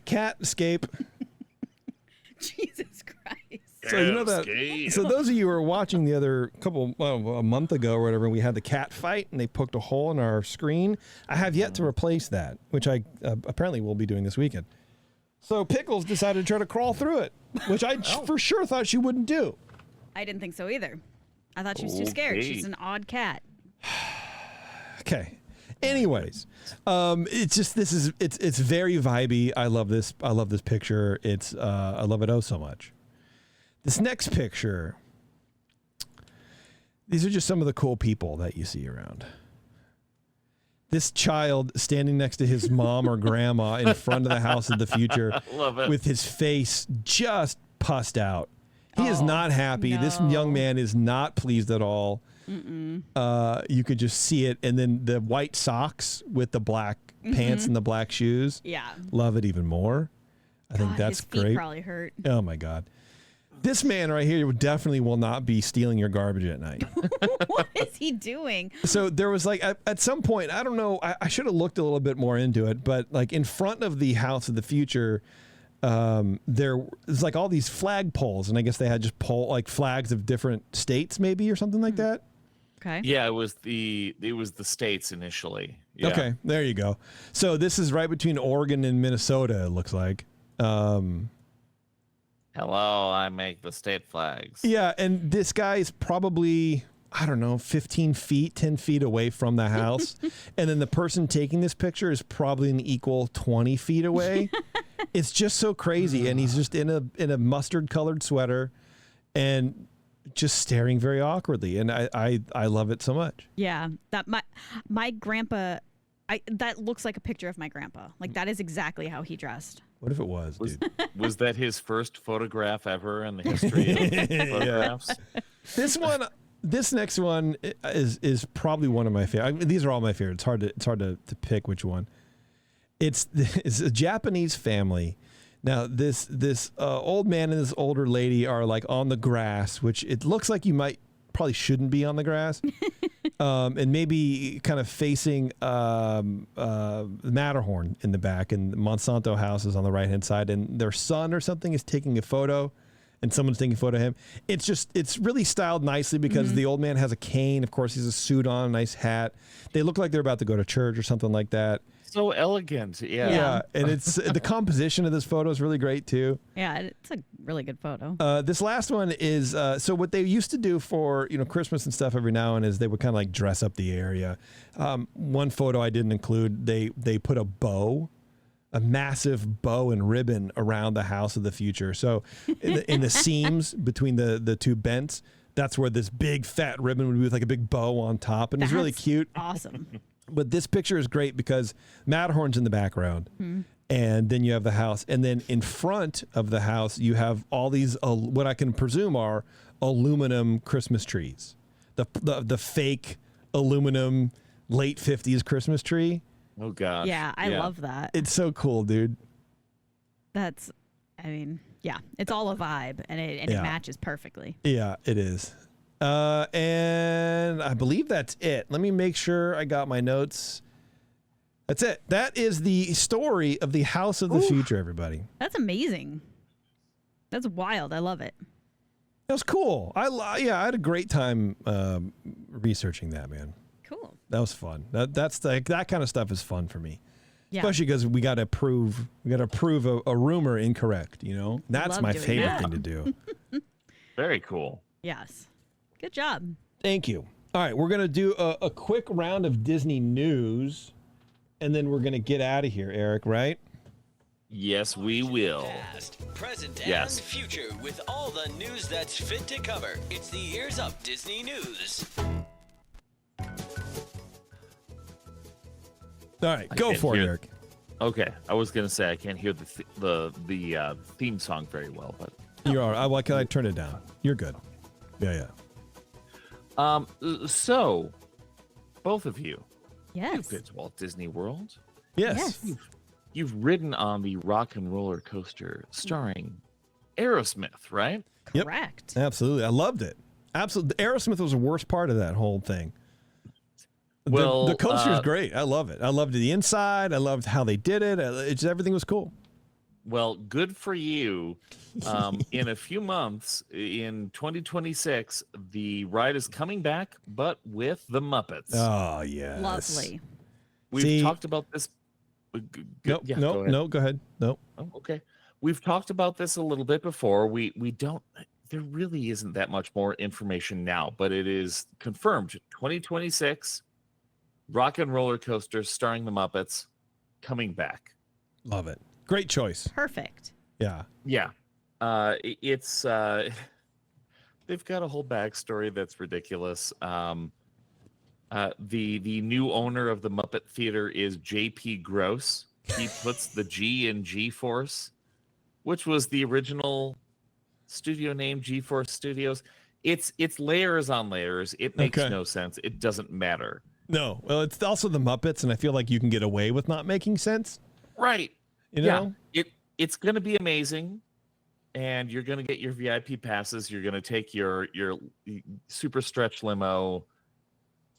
Cat escape. Jesus Christ. So you know that. So those of you who were watching the other a month ago or whatever, we had the cat fight and they poked a hole in our screen. I have yet to replace that, which I apparently will be doing this weekend. So Pickles decided to try to crawl through it. which I for sure thought she wouldn't do. I didn't think so either. I thought she was too scared. She's an odd cat. Okay. Anyways, it's just it's very vibey. I love this. I love this picture. I love it so much. This next picture. These are just some of the cool people that you see around. This child standing next to his mom or grandma in front of the house of the future with his face just pussed out. He is not happy. No. This young man is not pleased at all. You could just see it. And then the white socks with the black pants and the black shoes. Yeah. Love it even more. I think that's his feet great. Probably hurt. Oh, my God. This man right here definitely will not be stealing your garbage at night. What is he doing? So there was like at some point, I don't know, I should have looked a little bit more into it, but like in front of the house of the future, there was like all these flag poles, and I guess they had just like flags of different states maybe or something like that. Okay. Yeah, it was the states initially. Yeah. Okay, there you go. So this is right between Oregon and Minnesota, it looks like. Hello, I make the state flags. Yeah, and this guy is probably, I don't know, 15 feet, 10 feet away from the house. And then the person taking this picture is probably an equal 20 feet away. It's just so crazy. And he's just in a mustard colored sweater and just staring very awkwardly. And I love it so much. Yeah, that my grandpa, that looks like a picture of my grandpa. Like that is exactly how he dressed. What if it was, dude? Was that his first photograph ever in the history of photographs? This next one is probably one of my favorite. I mean, these are all my favorites. It's hard to pick which one. It's a Japanese family. Now this old man and this older lady are like on the grass, which it looks like you probably shouldn't be on the grass. And maybe kind of facing Matterhorn in the back, and Monsanto House is on the right-hand side, and their son or something is taking a photo, and someone's taking a photo of him. It's really styled nicely because the old man has a cane. Of course, he has a suit on, a nice hat. They look like they're about to go to church or something like that. So elegant, yeah. Yeah, and it's the composition of this photo is really great too. Yeah, it's a really good photo. This last one is so what they used to do for Christmas and stuff every now and then is they would kind of like dress up the area. One photo I didn't include, they put a massive bow and ribbon around the house of the future. So in the seams between the two bents, that's where this big fat ribbon would be with like a big bow on top, and it's really cute. Awesome. But this picture is great because Matterhorn's in the background, and then you have the house, and then in front of the house you have all these what I can presume are aluminum Christmas trees, the fake aluminum late 50s Christmas tree. Oh gosh, yeah, I love that. It's so cool, dude. It's all a vibe, and it matches perfectly. Yeah, it is. And I believe that's it. Let me make sure I got my notes. That's it. That is the story of the house of the future, everybody. That's amazing. That's wild. I love it. That was cool. I had a great time researching that, man. Cool. That was fun. That's that kind of stuff is fun for me. Yeah. Especially because we got to prove a rumor incorrect, That's my favorite thing to do. Very cool. Yes. Good job. Thank you. All right, we're going to do a quick round of Disney news, and then we're going to get out of here, Eric, right? Yes, we will. Past, present, and future with all the news that's fit to cover. It's the Ears Up Disney News. All right, go for it, Eric. Okay, I was going to say I can't hear the theme song very well, but you're all right. Why can't I turn it down? You're good. Yeah. So, both of you, yes, you've been to Walt Disney World. Yes. You've ridden on the rock and roller coaster starring Aerosmith, right? Correct. Yep. Absolutely. I loved it. Absolutely. Aerosmith was the worst part of that whole thing. Well, the coaster is great. I love it. I loved the inside. I loved how they did it. Everything was cool. Well, good for you. In a few months, in 2026, the ride is coming back, but with the Muppets. Oh, yes. Lovely. We've talked about this. No, go ahead. No. Oh, okay. we've talked about this a little bit before. We don't. There really isn't that much more information now, but it is confirmed. 2026, Rock and Roller Coaster starring the Muppets coming back. Love it. Great choice. Perfect. Yeah. Yeah. It's they've got a whole backstory that's ridiculous. The new owner of the Muppet Theater is J.P. Gross. He puts the G in G-Force, which was the original studio name, G-Force Studios. It's layers on layers. It makes no sense. It doesn't matter. No. Well, it's also the Muppets, and I feel like you can get away with not making sense. Right. You know? Yeah. It's going to be amazing, and you're going to get your VIP passes. You're going to take your super stretch limo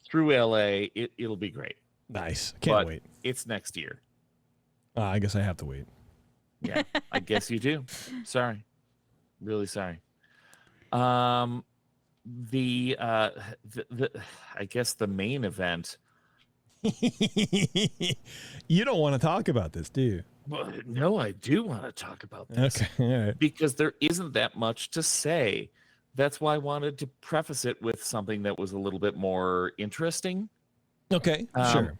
through LA. It'll be great. Nice. Can't wait. It's next year. I guess I have to wait. Yeah, I guess you do. Sorry. Really sorry. I guess the main event. You don't want to talk about this, do you? Well, no, I do want to talk about this. Okay. All right. Because there isn't that much to say. That's why I wanted to preface it with something that was a little bit more interesting. Okay, sure.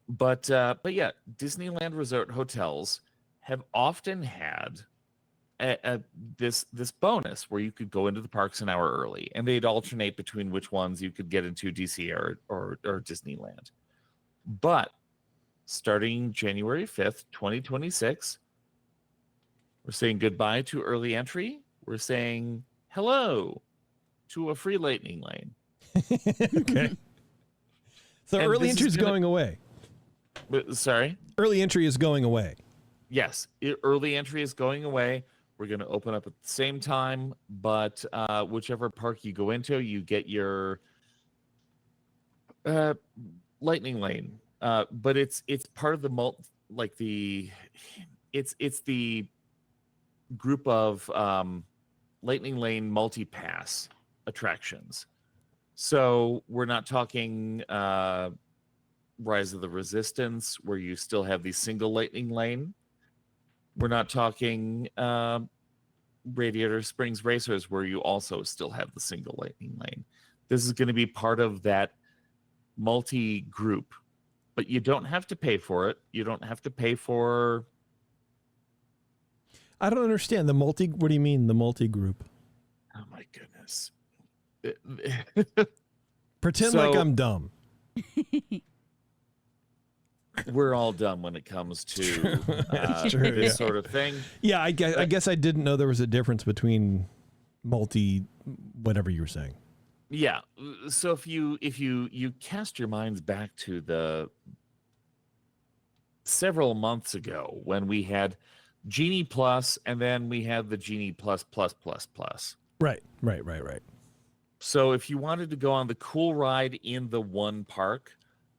But yeah, Disneyland Resort hotels have often had this bonus where you could go into the parks an hour early, and they'd alternate between which ones you could get into DC or Disneyland. But starting January 5th, 2026, we're saying goodbye to early entry. We're saying hello to a free lightning lane. Okay. So early entry is going away. Sorry? Early entry is going away. Yes, early entry is going away. We're going to open up at the same time, but whichever park you go into, you get your lightning lane. But it's part of the it's the group of lightning lane multi-pass attractions. So we're not talking Rise of the Resistance, where you still have the single lightning lane. We're not talking Radiator Springs Racers, where you also still have the single lightning lane. This is going to be part of that multi-group, but you don't have to pay for it. You don't have to pay for... I don't understand. What do you mean, the multi-group? Oh, my goodness. Pretend like I'm dumb. We're all dumb when it comes to this sort of thing. Yeah, I guess I didn't know there was a difference between whatever you were saying. Yeah. So if you cast your minds back to the several months ago when we had Genie Plus and then we had the Genie Plus Plus Plus Plus. Right. So if you wanted to go on the cool ride in the one park,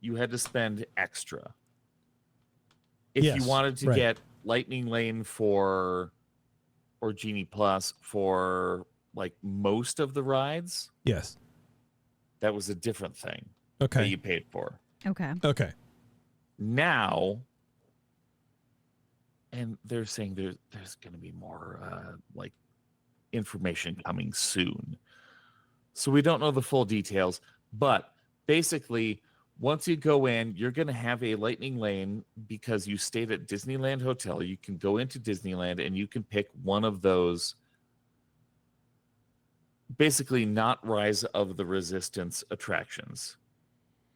you had to spend extra. If you wanted to get Lightning Lane or Genie Plus for like most of the rides, yes, that was a different thing. Okay, that you paid for. Okay. Now, and they're saying there's going to be more like information coming soon. So we don't know the full details, but basically, once you go in, you're going to have a lightning lane because you stayed at Disneyland Hotel. You can go into Disneyland and you can pick one of those basically not Rise of the Resistance attractions.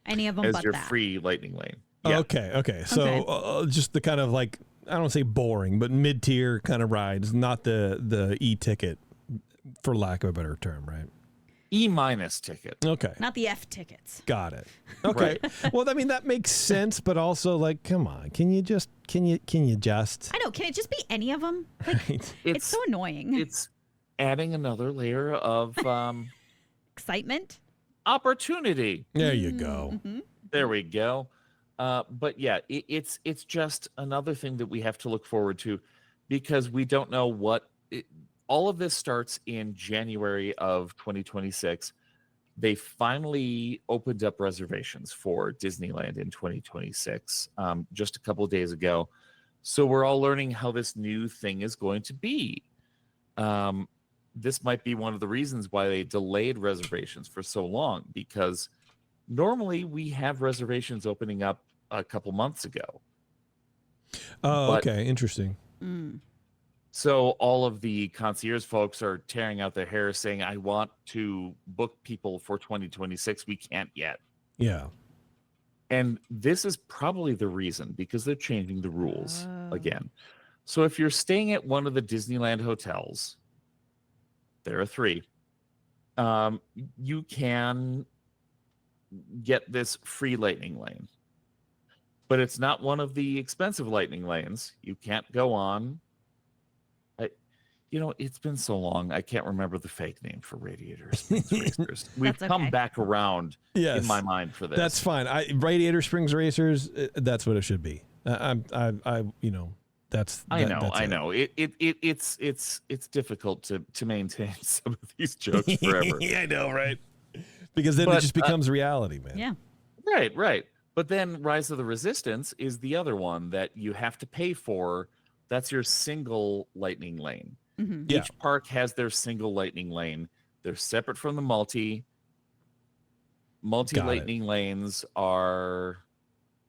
Any of them as but your that. free lightning lane. Yeah. Okay. So just the kind of like, I don't want to say boring, but mid-tier kind of rides, not the e-ticket, for lack of a better term, right? E- ticket. Okay. Not the F tickets. Got it. Okay. Well, I mean, that makes sense, but also like, come on, can you just? I know. Can it just be any of them? Like, it's so annoying. It's adding another layer of excitement, opportunity. There you go. Mm-hmm. There we go. But yeah, it's just another thing that we have to look forward to because we don't know what. All of this starts in January of 2026. They finally opened up reservations for Disneyland in 2026 just a couple of days ago. So we're all learning how this new thing is going to be. This might be one of the reasons why they delayed reservations for so long, because normally we have reservations opening up a couple months ago. Oh, okay. Interesting. So all of the concierge folks are tearing out their hair saying, I want to book people for 2026. We can't yet. Yeah. And this is probably the reason, because they're changing the rules again. So if you're staying at one of the Disneyland hotels, there are 3, you can get this free lightning lane. But it's not one of the expensive lightning lanes. You can't go on. It's been so long, I can't remember the fake name for Radiator Springs Racers. We've come back around in my mind for this. That's fine. Radiator Springs Racers, that's what it should be. I know. It's difficult to maintain some of these jokes forever. Yeah, I know, right? Because then it just becomes reality, man. Yeah. Right. But then Rise of the Resistance is the other one that you have to pay for. That's your single lightning lane. Mm-hmm. Each park has their single lightning lane. They're separate from the multi. Multi-lightning lanes are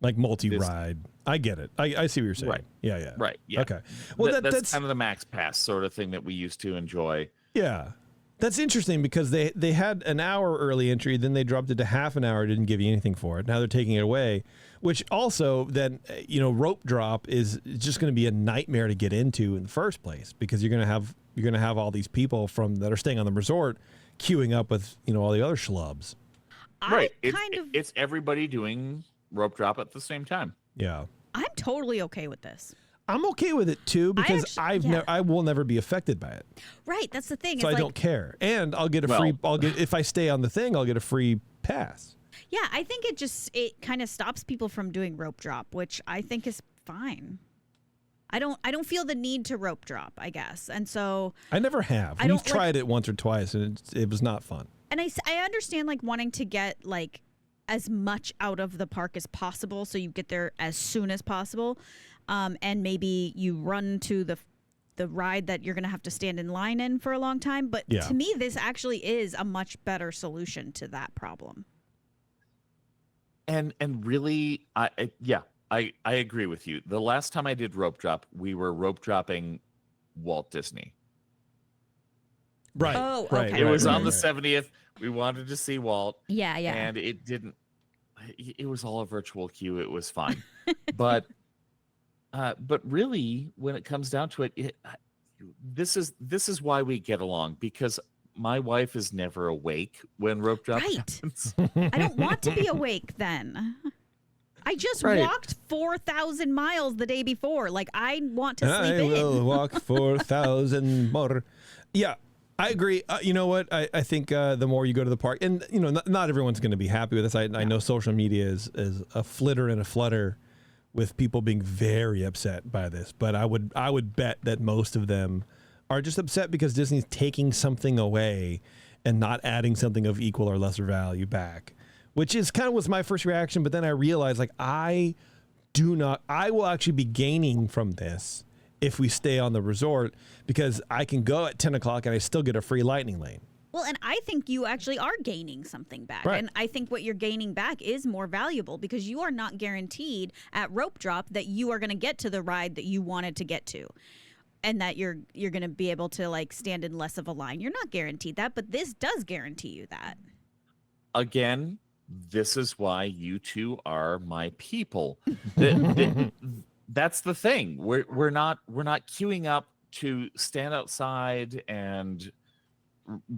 like multi-ride. I get it. I see what you're saying. Right. Yeah. Right. Yeah. Okay. Well, that's kind of the Max Pass sort of thing that we used to enjoy. Yeah. That's interesting because they had an hour early entry, then they dropped it to half an hour, didn't give you anything for it. Now they're taking it away, which also then, rope drop is just going to be a nightmare to get into in the first place, because you're going to have all these people that are staying on the resort queuing up with, all the other schlubs. Right. It's everybody doing rope drop at the same time. Yeah. I'm totally okay with this. I'm okay with it too, because I will never be affected by it. Right, that's the thing. So I don't care, and I'll get if I stay on the thing, I'll get a free pass. Yeah, I think it kind of stops people from doing rope drop, which I think is fine. I don't feel the need to rope drop, I guess, and so I never have. We've tried it once or twice, and it was not fun. And I understand wanting to get as much out of the park as possible, so you get there as soon as possible. And maybe you run to the ride that you're going to have to stand in line in for a long time. But to me, this actually is a much better solution to that problem. And really, I agree with you. The last time I did rope drop, we were rope dropping Walt Disney. Right. Oh, right. okay. It was on the 70th. We wanted to see Walt. Yeah. And it didn't. It was all a virtual queue. It was fine. But really, when it comes down to it, this is why we get along, because my wife is never awake when rope drop happens. I don't want to be awake then. I just walked 4,000 miles the day before. I want to sleep in. I will walk 4,000 more. Yeah, I agree. You know what? I think the more you go to the park, and not everyone's going to be happy with this. I know social media is a flitter and a flutter with people being very upset by this, but I would bet that most of them are just upset because Disney's taking something away and not adding something of equal or lesser value back, which is kind of was my first reaction. But then I realized I will actually be gaining from this if we stay on the resort, because I can go at 10 o'clock and I still get a free lightning lane. Well, and I think you actually are gaining something back. Right. And I think what you're gaining back is more valuable, because you are not guaranteed at rope drop that you are going to get to the ride that you wanted to get to, and that you're going to be able to stand in less of a line. You're not guaranteed that, but this does guarantee you that. Again, this is why you two are my people. That's the thing. We're not queuing up to stand outside and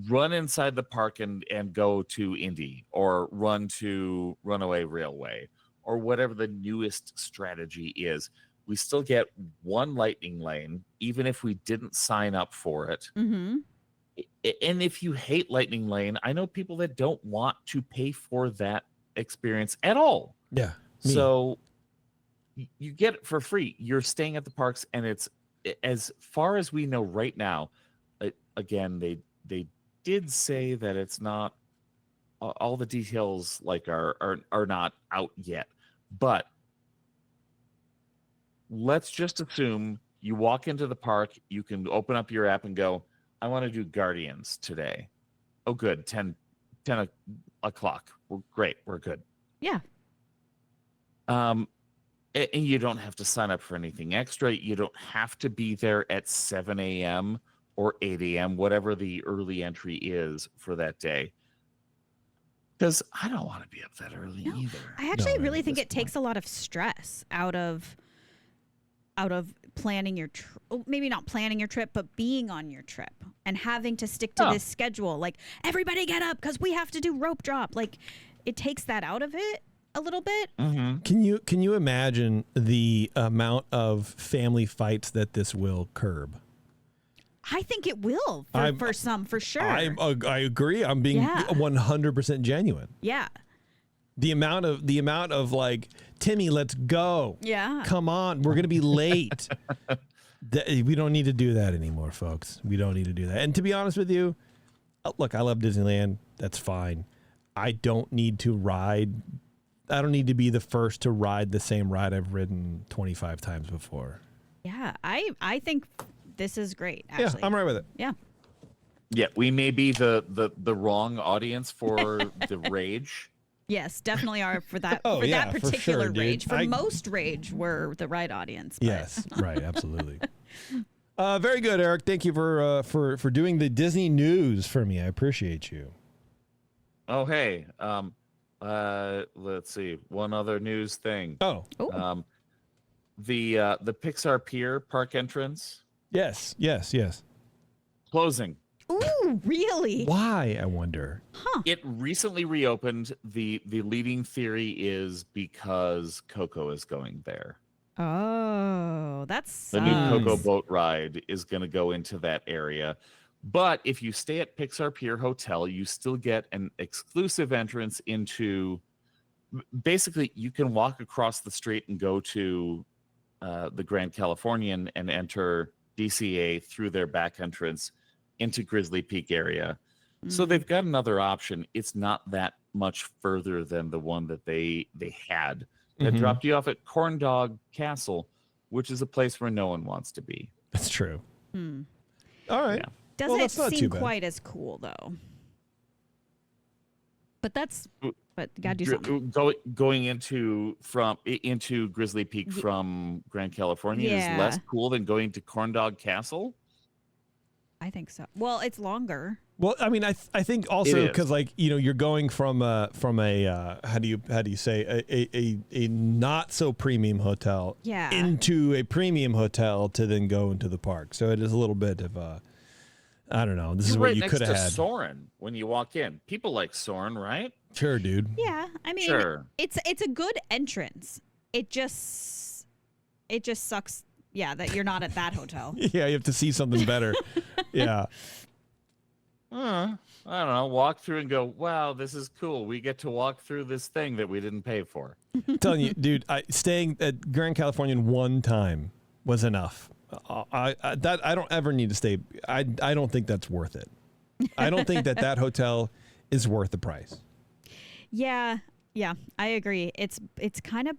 run inside the park and go to Indy, or run to Runaway Railway, or whatever the newest strategy is. We still get one lightning lane, even if we didn't sign up for it. Mm-hmm. And if you hate lightning lane, I know people that don't want to pay for that experience at all. Yeah. So you get it for free. You're staying at the parks, and it's, as far as we know right now, again, they did say that it's not all the details are not out yet, but let's just assume you walk into the park, you can open up your app and go, I want to do Guardians today. Oh, good. 10 o'clock. We're great. We're good. Yeah. And you don't have to sign up for anything extra. You don't have to be there at 7 a.m. or 8 a.m., whatever the early entry is for that day. Because I don't want to be up that early either. I actually really think it takes a lot of stress out of planning your maybe not planning your trip, but being on your trip and having to stick to this schedule. Like, everybody get up because we have to do rope drop. Like, it takes that out of it a little bit. Mm-hmm. Can you imagine the amount of family fights that this will curb? I think it will for some, for sure. I agree. I'm being 100% genuine. Yeah. The amount of like, Timmy, let's go. Yeah. Come on, we're gonna be late. We don't need to do that anymore, folks. We don't need to do that. And to be honest with you, look, I love Disneyland. That's fine. I don't need to ride. I don't need to be the first to ride the same ride I've ridden 25 times before. Yeah, I think this is great, actually. Yeah, I'm right with it. Yeah. Yeah, we may be the wrong audience for the rage. Yes, definitely are for that that particular for sure, rage. dude. For most rage, we're the right audience. But. Yes, right, absolutely. Very good, Eric. Thank you for doing the Disney news for me. I appreciate you. Oh, hey. Let's see. One other news thing. Oh. The Pixar Pier park entrance. Yes. Closing. Ooh, really? Why, I wonder? Huh. It recently reopened. The leading theory is because Coco is going there. Oh, that's The new Coco boat ride is going to go into that area. But if you stay at Pixar Pier Hotel, you still get an exclusive entrance into. Basically, you can walk across the street and go to the Grand Californian and enter DCA through their back entrance into Grizzly Peak area. So they've got another option. It's not that much further than the one that they had that dropped you off at Corn Dog Castle, which is a place where no one wants to be. That's true. All right. Yeah. Doesn't seem quite as cool, though. But you gotta do something. Going into Grizzly Peak from Grand California is less cool than going to Corn Dog Castle. I think so. Well, it's longer. Well, I mean, I think also because, like, you know, you're going from a how do you say a not so premium hotel into a premium hotel to then go into the park. So it is a little bit of a, I don't know. This is what you could have had. Soarin' when you walk in. People like Soarin', right? Sure, dude. Yeah, I mean, it's a good entrance. It just sucks. Yeah, that you're not at that hotel. Yeah, you have to see something better. Yeah. I don't know. Walk through and go, wow, this is cool. We get to walk through this thing that we didn't pay for. I'm telling you, dude, staying at Grand Californian one time was enough. I don't ever need to stay. I don't think that's worth it. I don't think that hotel is worth the price. Yeah, I agree. It's kind of